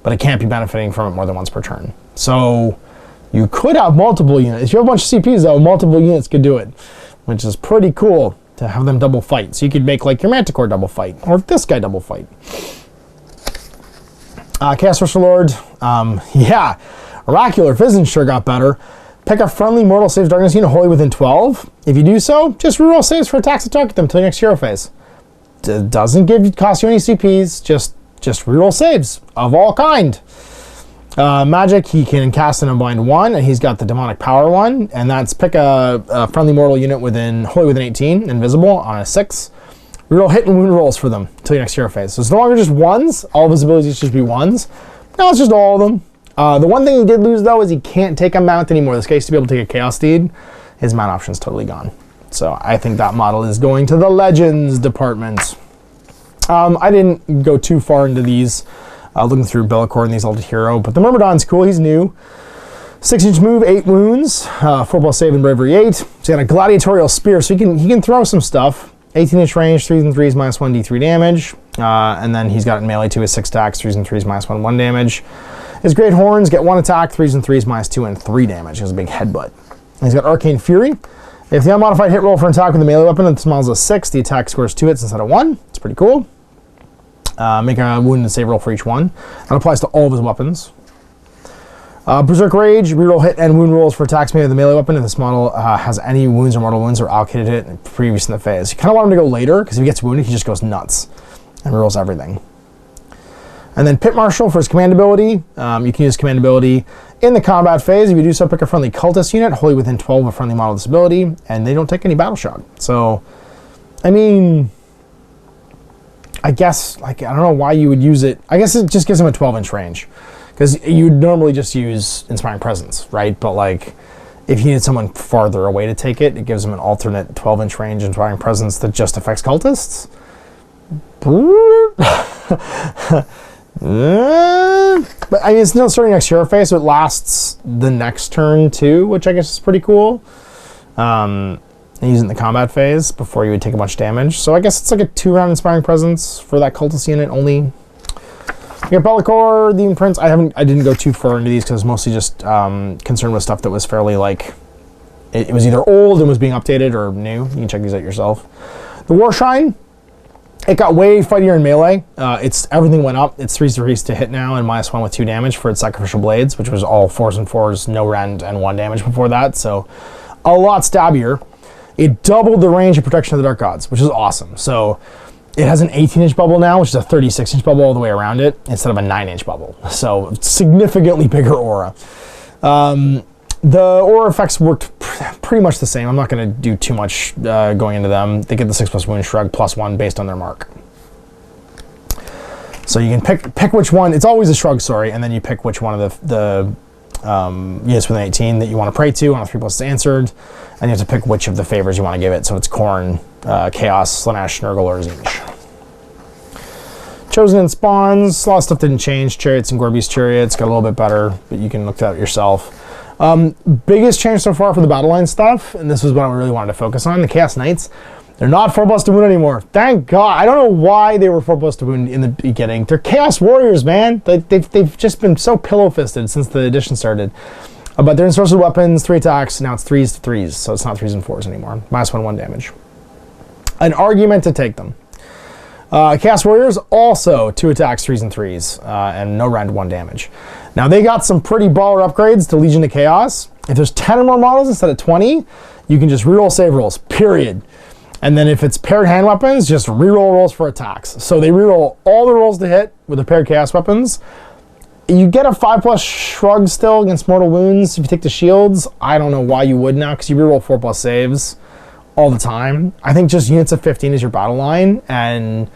[SPEAKER 1] But it can't be benefiting from it more than once per turn. So you could have multiple units. If you have a bunch of CPs though, multiple units could do it, which is pretty cool to have them double fight. So you could make like your Manticore double fight, or this guy double fight. Chaos Sorcerer Lord, yeah, Oracular Vision sure got better. Pick a friendly mortal Slaves Darkness unit wholly within 12. If you do so, just reroll saves for attacks that target them until your next hero phase. It doesn't cost you any CPs, just reroll saves of all kind. Magic, he can cast and unbind 1, and he's got the Demonic Power 1, and that's pick a friendly mortal unit wholly within 18, invisible, on a 6. Reroll hit and wound rolls for them until your next hero phase. So it's no longer just 1s, all of his abilities should be 1s. Now it's just all of them. The one thing he did lose though is he can't take a mount anymore. This guy used to be able to take a Chaos Steed. His mount option's totally gone. So I think that model is going to the Legends department. I didn't go too far into these, looking through Bellicor and these Altered Hero, but the Myrmidon's cool, he's new. 6-inch move, 8 wounds, 4+ save and bravery 8. He's got a gladiatorial spear, so he can throw some stuff. 18-inch range, 3s and 3s, -1 d3 damage. And then he's got melee to his 6 attacks, 3s and 3s, -1 damage. His Great Horns get 1 attack, 3s and 3s, -2 and 3 damage. He has a big headbutt. And he's got Arcane Fury. If the unmodified hit roll for an attack with a melee weapon and this model's a 6, the attack scores 2 hits instead of 1. It's pretty cool. Make a wound and save roll for each one. That applies to all of his weapons. Berserk Rage, reroll hit and wound rolls for attacks made with a melee weapon. If this model has any wounds or mortal wounds or allocated hit previous in the phase. You kind of want him to go later, because if he gets wounded, he just goes nuts and rerolls everything. And then Pit Marshal for his command ability. You can use command ability in the combat phase. If you do so, pick a friendly cultist unit, wholly within 12 of a friendly model with this ability, and they don't take any battle shock. So, I mean, I guess, like, I don't know why you would use it. I guess it just gives him a 12-inch range. Because you'd normally just use Inspiring Presence, right? But, like, if you needed someone farther away to take it, it gives him an alternate 12-inch range Inspiring Presence that just affects cultists. But I mean, it's still starting next hero phase, so it lasts the next turn too, which I guess is pretty cool. Using the combat phase before you would take a bunch of damage. So I guess it's like a 2-round Inspiring Presence for that cultist unit only. You got Bellicor, the Imprints. I didn't go too far into these because I was mostly just concerned with stuff that was fairly like it was either old and was being updated or new. You can check these out yourself. The War Shrine. It got way fightier in melee. Everything went up. It's 3/3 to hit now and -1 with 2 damage for its Sacrificial Blades, which was all 4s and 4s, no rend, and 1 damage before that. So a lot stabbier. It doubled the range of protection of the Dark Gods, which is awesome. So it has an 18-inch bubble now, which is a 36-inch bubble all the way around it, instead of a 9-inch bubble. So significantly bigger aura. The aura effects worked pretty much the same. I'm not going to do too much going into them. They get the 6+ wound shrug +1 based on their mark. So you can pick which one. It's always a shrug, sorry, and then you pick which one of the units within 18 that you want to pray to on a 3+ answered, and you have to pick which of the favors you want to give it. So it's Khorne, Chaos, Slaanesh, Nurgle, or Tzeentch. Chosen and Spawns. A lot of stuff didn't change. Chariots and Gorby's Chariots got a little bit better, but you can look that up yourself. Biggest change so far for the battle line stuff, and this was what I really wanted to focus on, the Chaos Knights. They're not 4+ to wound anymore. Thank God. I don't know why they were 4+ to wound in the beginning. They're Chaos Warriors, man. They've just been so pillow-fisted since the edition started. But they're in sorcered weapons, 3 attacks. Now it's 3s to 3s, so it's not 3s and 4s anymore. -1, 1 damage. An argument to take them. Chaos Warriors, also 2 attacks, 3s and 3s, and no rend, 1 damage. Now they got some pretty baller upgrades to Legion of Chaos. If there's 10 or more models instead of 20, you can just reroll save rolls, period. And then if it's paired hand weapons, just reroll rolls for attacks. So they reroll all the rolls to hit with the paired chaos weapons. You get a 5+ shrug still against mortal wounds if you take the shields. I don't know why you would now, because you reroll 4+ saves all the time. I think just units of 15 is your battle line, and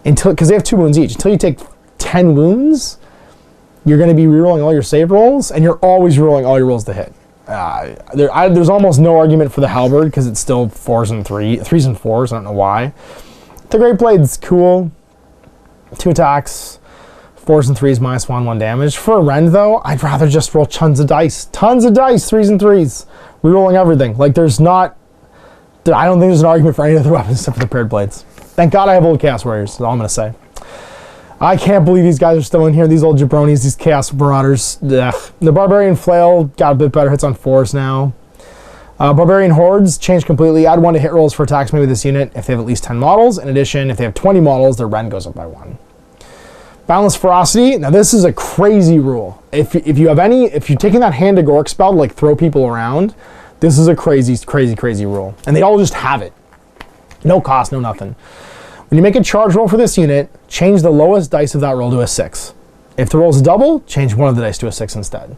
[SPEAKER 1] because they have 2 wounds each, until you take 10 wounds, you're going to be rerolling all your save rolls, and you're always rerolling all your rolls to hit. There's almost no argument for the halberd because it's still 3s and 4s. I don't know why. The Great Blade's cool. 2 attacks, 4s and 3s, -1, 1 damage. For a rend though, I'd rather just roll tons of dice, 3s and 3s, rerolling everything. Like I don't think there's an argument for any other weapons except for the paired blades. Thank God I have old Chaos Warriors. That's all I'm gonna say. I can't believe these guys are still in here. These old jabronis, these Chaos Marauders. Ugh. The Barbarian Flail got a bit better hits on 4s now. Barbarian Hordes changed completely. Add 1 to hit rolls for attacks made with this unit if they have at least 10 models. In addition, if they have 20 models, their rend goes up by 1. Boundless Ferocity. Now this is a crazy rule. If you're taking that hand to Gork spell to like throw people around, this is a crazy rule. And they all just have it. No cost, no nothing. When you make a charge roll for this unit, change the lowest dice of that roll to a 6. If the roll's a double, change one of the dice to a 6 instead.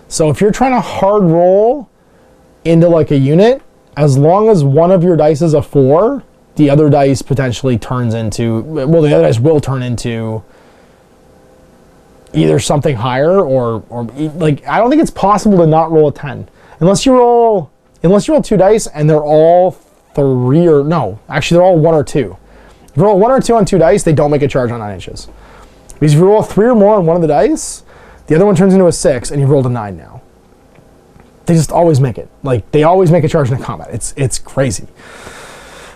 [SPEAKER 1] So if you're trying to hard roll into like a unit, as long as one of your dice is a 4, the other dice potentially turns into, well, the other dice will turn into either something higher or like, I don't think it's possible to not roll a 10. Unless you roll 2 dice and they're all 3 or, no, actually they're all 1 or 2. If you roll 1 or 2 on 2 dice, they don't make a charge on 9 inches. Because if you roll 3 or more on one of the dice, the other one turns into a 6 and you've rolled a 9 now. They just always make it. Like, they always make a charge in a combat. It's crazy.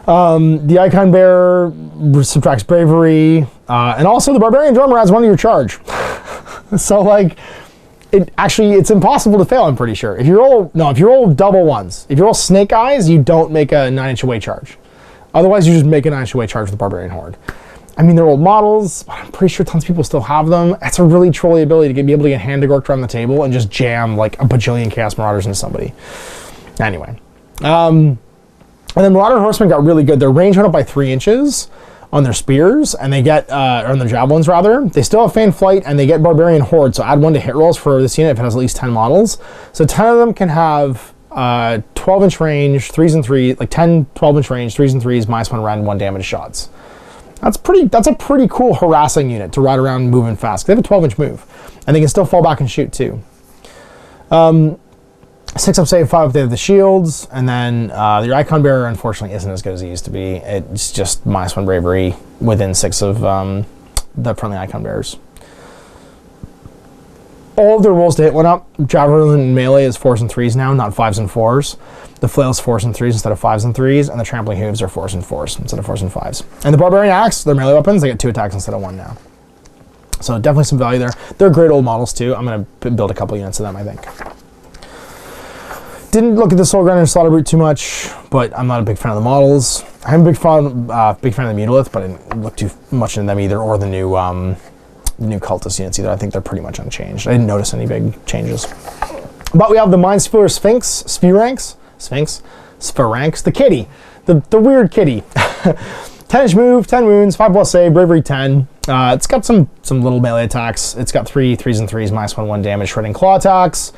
[SPEAKER 1] The Icon Bearer subtracts bravery. And also the Barbarian Drummer adds 1 to your charge. So, like, it's impossible to fail, I'm pretty sure. If you roll double ones. If you roll snake eyes, you don't make a 9-inch away charge. Otherwise, you just make a 9-inch away charge with the Barbarian Horde. I mean, they're old models, but I'm pretty sure tons of people still have them. It's a really trolly ability to be able to get hand-to-gorked around the table and just jam like a bajillion Chaos Marauders into somebody. Anyway. And then Marauder Horsemen got really good. Their range went up by 3 inches on their spears, and they get, or on their javelins rather. They still have Feigned Flight, and they get Barbarian Horde, so add 1 to hit rolls for this unit if it has at least 10 models. So 10 of them can have 12-inch range, 3s and 3s, like 10, 12-inch range, 3s and 3s, -1 rend, 1 damage shots. That's a pretty cool harassing unit to ride around moving fast. They have a 12-inch move, and they can still fall back and shoot too. 6 up save, 5 up they have the shields, and then your Icon Bearer unfortunately isn't as good as it used to be. It's just -1 bravery within 6 of the friendly Icon Bearers. All of their rolls to hit went up. Javelin and melee is 4s and 3s now, not 5s and 4s. The flail's 4s and 3s instead of 5s and 3s, and the trampling hooves are 4s and 4s instead of 4s and 5s. And the Barbarian Axe, their melee weapons, they get 2 attacks instead of 1 now. So definitely some value there. They're great old models too. I'm going to build a couple units of them, I think. Didn't look at the Soul Grinder and Slaughter Brute too much, but I'm not a big fan of the models. I'm a big fan of the Mutolith, but I didn't look too much into them either, or the new Cultist units either. I think they're pretty much unchanged. I didn't notice any big changes. But we have the Mind Sphere Sphinx, the kitty, the weird kitty. 10-inch move, 10 wounds, 5+ save, bravery 10. It's got some little melee attacks. It's got 3s and 3s, -1 damage, shredding claw attacks.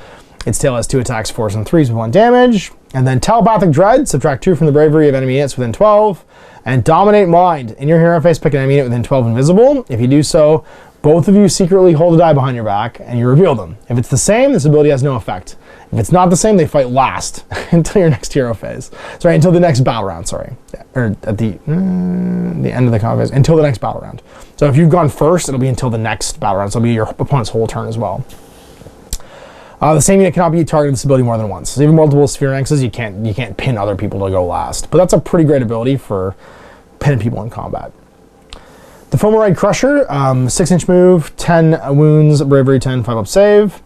[SPEAKER 1] Its tail has 2 attacks, 4s and 3s with 1 damage. And then Telepathic Dread, subtract 2 from the bravery of enemy units within 12. And Dominate Mind. In your hero phase, pick an enemy unit within 12 invisible. If you do so, both of you secretly hold a die behind your back, and you reveal them. If it's the same, this ability has no effect. If it's not the same, they fight last until your next hero phase. Sorry, until the next battle round, sorry. Or at the end of the combat phase, until the next battle round. So if you've gone first, it'll be until the next battle round, so it'll be your opponent's whole turn as well. The same unit cannot be targeted this ability more than once. So even multiple sphere ranks, you can't pin other people to go last. But that's a pretty great ability for pinning people in combat. The Fomerite Crusher, 6-inch move, 10 wounds, bravery 10, 5 up save.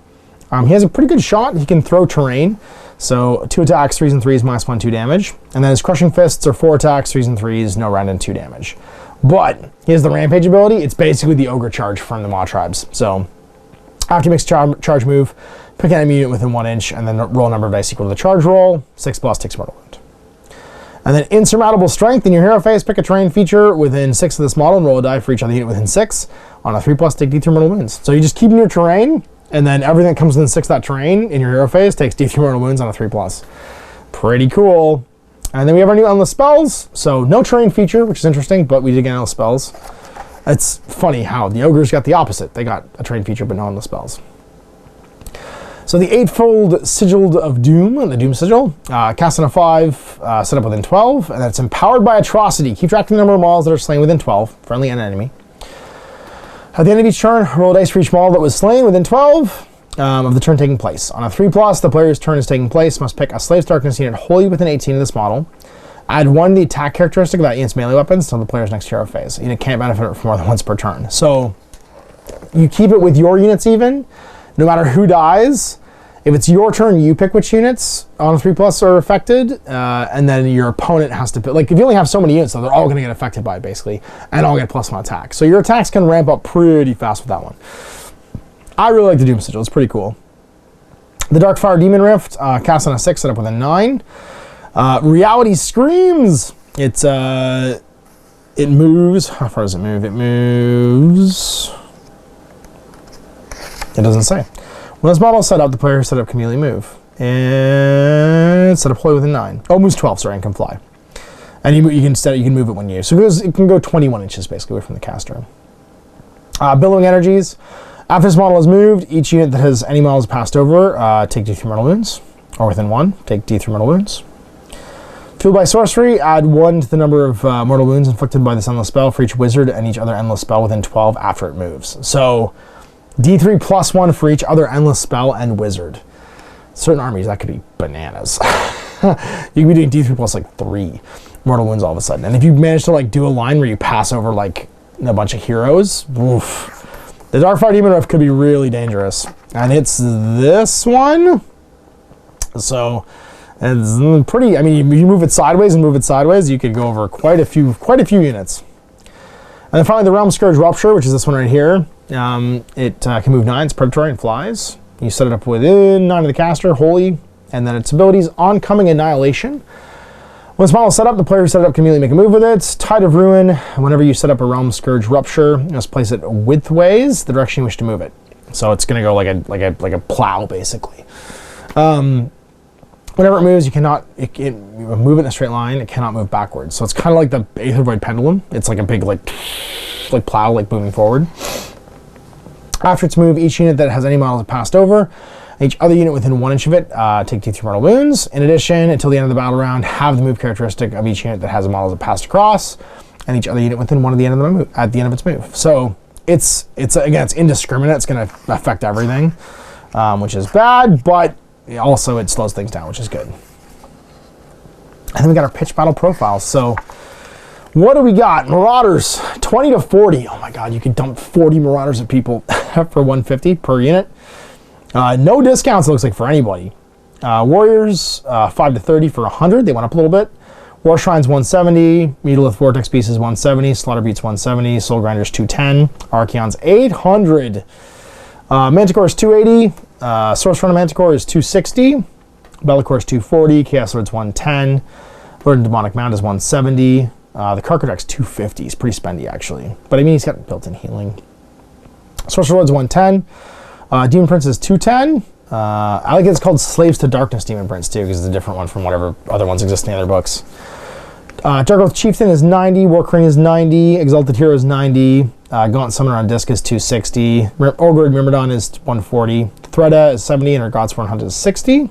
[SPEAKER 1] He has a pretty good shot. He can throw terrain. So 2 attacks, 3s and 3s, -1, 2 damage. And then his Crushing Fists are 4 attacks, 3s and 3s, no rend and 2 damage. But he has the Rampage ability. It's basically the Ogre Charge from the Maw Tribes. So after you make a charge move, pick an enemy unit within 1 inch, and then roll a number of dice equal to the charge roll. 6+ takes mortal wound. And then Insurmountable Strength. In your hero phase, pick a terrain feature within 6 of this model and roll a die for each other unit within 6. On a 3+, take D3 mortal wounds. So you just keep in your terrain, and then everything that comes within 6 of that terrain in your hero phase takes D3 mortal wounds on a 3+. Pretty cool. And then we have our new Endless Spells. So no terrain feature, which is interesting, but we did get Endless Spells. It's funny how the Ogres got the opposite. They got a terrain feature, but no Endless Spells. So the 8-fold Sigil of Doom, the Doom Sigil, cast on a 5, set up within 12, and it's empowered by Atrocity. Keep track of the number of models that are slain within 12, friendly and enemy. At the end of each turn, roll a dice for each model that was slain within 12 of the turn taking place. On a 3+, the player's turn is taking place, must pick a Slave's Darkness unit wholly within 18 of this model. Add 1 to the attack characteristic of that unit's melee weapons until the player's next hero phase. The unit can't benefit from more than once per turn. So you keep it with your units even, no matter who dies. If it's your turn, you pick which units on a 3+ are affected, and then your opponent has to pick. Like, if you only have so many units, though, they're all going to get affected by it, basically, and all get +1 attack. So your attacks can ramp up pretty fast with that one. I really like the Doom Sigil. It's pretty cool. The Darkfire Demon Rift, cast on a 6, set up with a 9. Reality Screams. It moves. How far does it move? It moves. It doesn't say. When this model is set up, the player set up can immediately move. And set up deploy within 9. Oh, it moves 12, sorry, and can fly. And you can move it when you use. So it can go 21 inches basically away from the caster. Billowing Energies. After this model is moved, each unit that has any models passed over, take D3 mortal wounds. Or within 1, take D3 mortal wounds. Fueled by Sorcery, add 1 to the number of mortal wounds inflicted by this endless spell for each wizard and each other endless spell within 12 after it moves. So D3 +1 for each other endless spell and wizard. Certain armies, that could be bananas. You can be doing D3 plus like 3 mortal wounds all of a sudden. And if you manage to like do a line where you pass over like a bunch of heroes, oof. The Darkfire Demon Rift could be really dangerous. and it's this one. So it's pretty, I mean, you move it sideways and move it sideways, you could go over quite a few units. And then finally the Realm Scourge Rupture, which is this one right here. It can move 9, it's predatory and flies. You set it up within 9 of the caster, holy, and then its abilities, Oncoming Annihilation. When this model is set up, the player who set it up can immediately make a move with it. Tide of Ruin, whenever you set up a Realm Scourge Rupture, you just place it widthways, the direction you wish to move it. So it's going to go like a plow, basically. Whenever it moves, you cannot move it in a straight line. It cannot move backwards. So it's kind of like the Aether Void Pendulum. It's like a big like plow, like moving forward. After its move, each unit that has any models passed over, each other unit within 1 inch of it take D3 mortal wounds. In addition, until the end of the battle round, have the move characteristic of each unit that has a model that passed across, and each other unit within 1 of the end of the move at the end of its move. So it's again, it's indiscriminate. It's going to affect everything, which is bad, but also it slows things down, which is good. And then we got our pitch battle profiles. So what do we got? Marauders, 20 to 40. Oh my God, you could dump 40 Marauders at people for 150 per unit. No discounts, it looks like, for anybody. Warriors, 5 to 30 for 100. They went up a little bit. War Shrines, 170. Megalith Vortex Pieces, 170. Slaughter Beats, 170. Soul Grinders, 210. Archaons, 800. Manticore is 280. Sorcerer on Manticore is 260. Bellicore is 240. Chaos Lord's 110. Lord of Demonic Mound is 170. The Carcadex 250. He's pretty spendy, actually. But I mean, he's got built-in healing. Sorcerer Lord's 110. Demon Prince is 210. I like it's called Slaves to Darkness Demon Prince, too, because it's a different one from whatever other ones exist in the other books. Dark Oath Chieftain is 90. War Crane is 90. Exalted Hero is 90. Gaunt Summoner on Disc is 260. Ogre Myrmidon is 140. Thredda is 70, and her Godsworn Hunt is 60.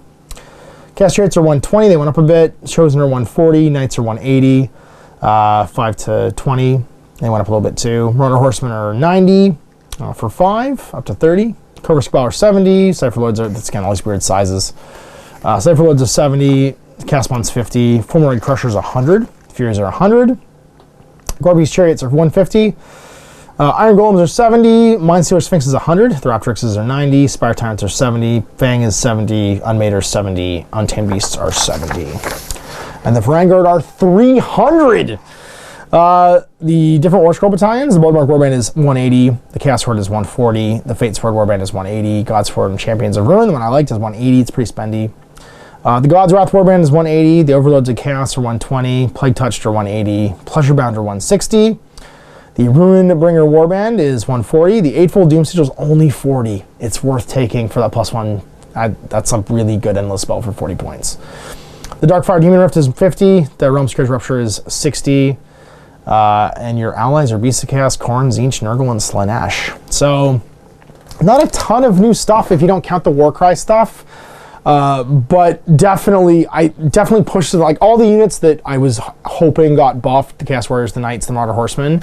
[SPEAKER 1] Castrates are 120. They went up a bit. Chosen are 140. Knights are 180. 5 to 20. They went up a little bit, too. Runner Horsemen are 90 for 5, up to 30. Cobra Squall are 70. Cypher Lords are, that's kind of all these weird sizes. Cypher Lords are 70. Castmon's 50. Fulmaraid Crushers 100. Furies are 100. Gorby's Chariots are 150. Iron Golems are 70. Mindstealer Sphinx is 100. Theraptrixes are 90. Spire Tyrants are 70. Fang is 70. Unmade are 70. Untamed Beasts are 70. And the Vanguard are 300. The different War Scroll battalions, the Bloodmark Warband is 180, the Chaos Horde is 140, the Fate Sword Warband is 180, God's Sword and Champions of Ruin, the one I liked, is 180, it's pretty spendy. The God's Wrath Warband is 180, the Overlords of Chaos are 120, Plague Touched are 180, Pleasure Bound are 160, the Ruin Bringer Warband is 140, the Eightfold Doom Sigil is only 40. It's worth taking for that +1. That's a really good endless spell for 40 points. The Darkfire Demon Rift is 50, the Realm Scourge Rupture is 60, and your allies are Beasts of Chaos, Khorne, Tzeentch, Nurgle, and Slaanesh. So, not a ton of new stuff if you don't count the Warcry stuff, but I definitely pushed, like, all the units that I was hoping got buffed, the Chaos Warriors, the Knights, the Martyr Horsemen,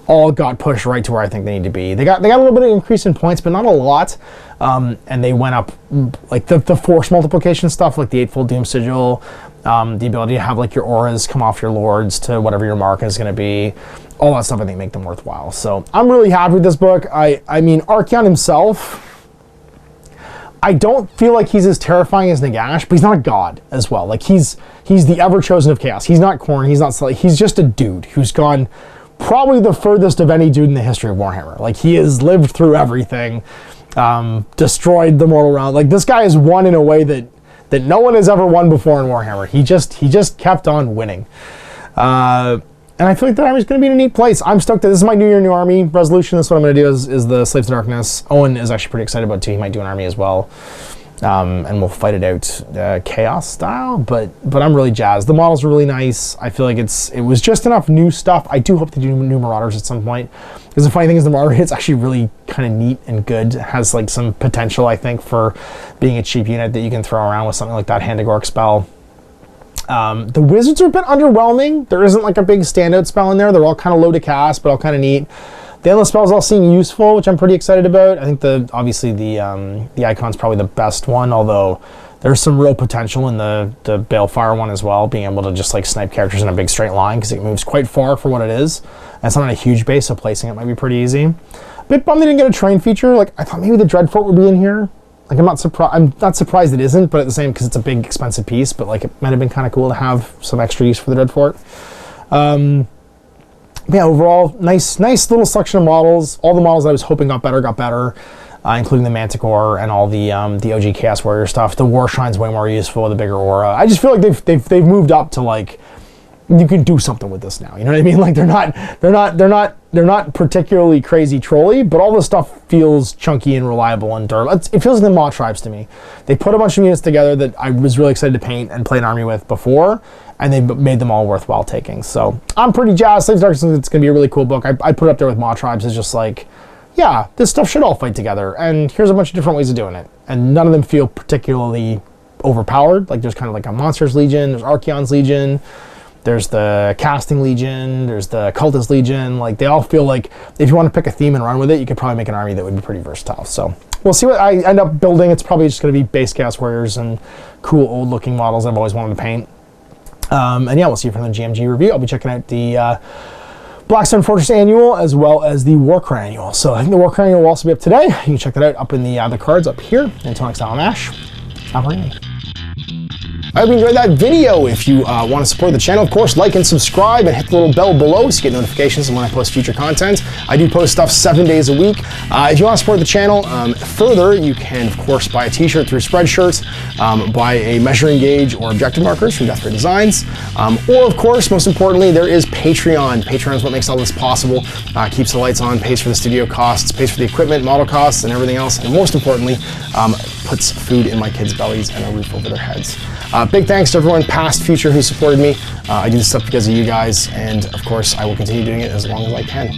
[SPEAKER 1] all got pushed right to where I think they need to be. They got a little bit of increase in points, but not a lot, and they went up, like, the force multiplication stuff, like the Eightfold Doom Sigil, the ability to have, like, your auras come off your lords to whatever your mark is going to be, all that stuff I think make them worthwhile. So I'm really happy with this book. I mean, Archaon himself, I don't feel like he's as terrifying as Nagash, but he's not a god as well. Like, he's the Everchosen of Chaos. He's not Khorne, he's not Slay, he's just a dude who's gone probably the furthest of any dude in the history of Warhammer. Like, he has lived through everything, destroyed the mortal realm. Like, this guy has won in a way that no one has ever won before in Warhammer. He just kept on winning. And I feel like that army's going to be in a neat place. I'm stoked that this is my New Year, New Army resolution. This is what I'm going to do is the Slaves to Darkness. Owen is actually pretty excited about it too. He might do an army as well. And we'll fight it out chaos style, but I'm really jazzed. The models are really nice. I feel like it was just enough new stuff. I do hope to do new Marauders at some point, because the funny thing is the Marauder hit's actually really kind of neat and good. It has, like, some potential, I think, for being a cheap unit that you can throw around with something like that Hand of Gork spell. The Wizards are a bit underwhelming. There isn't, like, a big standout spell in there. They're all kind of low to cast, but all kind of neat. The Endless spells all seem useful, which I'm pretty excited about. I think obviously the Icon's probably the best one, although there's some real potential in the Balefire one as well, being able to just, like, snipe characters in a big straight line, because it moves quite far for what it is. And it's not a huge base, so placing it might be pretty easy. A bit bummed they didn't get a train feature. Like, I thought maybe the Dreadfort would be in here. Like I'm not surprised it isn't, but at the same, because it's a big expensive piece, but like it might have been kind of cool to have some extra use for the Dreadfort. Yeah, overall, nice little selection of models. All the models I was hoping got better, including the Manticore and all the OG Chaos Warrior stuff. The War Shrine's way more useful with a bigger aura. I just feel like they've moved up to like, you can do something with this now. You know what I mean? Like they're not particularly crazy trolly, but all this stuff feels chunky and reliable and durable. It feels like the Maw Tribes to me. They put a bunch of units together that I was really excited to paint and play an army with before, and they made them all worthwhile taking. So I'm pretty jazzed. Slaves to Darkness, it's going to be a really cool book. I put it up there with Maw Tribes as just like, yeah, this stuff should all fight together, and here's a bunch of different ways of doing it. And none of them feel particularly overpowered. Like there's kind of like a Monsters Legion, there's Archaon's Legion, there's the Casting Legion, there's the Cultist Legion. Like they all feel like if you want to pick a theme and run with it, you could probably make an army that would be pretty versatile. So we'll see what I end up building. It's probably just going to be base Chaos Warriors and cool old looking models I've always wanted to paint. And yeah, we'll see you from the GMG review. I'll be checking out the Blackstone Fortress Annual as well as the Warcry Annual. So I think the Warcry Annual will also be up today. You can check that out up in the cards up here. Until next time, I'm Ash. Have a great day. I hope you enjoyed that video. If you want to support the channel, of course, like and subscribe and hit the little bell below so you get notifications when I post future content. I do post stuff 7 days a week. If you want to support the channel further, you can, of course, buy a t-shirt through Spreadshirt, buy a measuring gauge or objective markers from Death Ray Designs, or, of course, most importantly, there is Patreon. Patreon is what makes all this possible, keeps the lights on, pays for the studio costs, pays for the equipment, model costs, and everything else, and most importantly, puts food in my kids' bellies and a roof over their heads. Big thanks to everyone, past, future, who supported me. I do this stuff because of you guys, and of course, I will continue doing it as long as I can.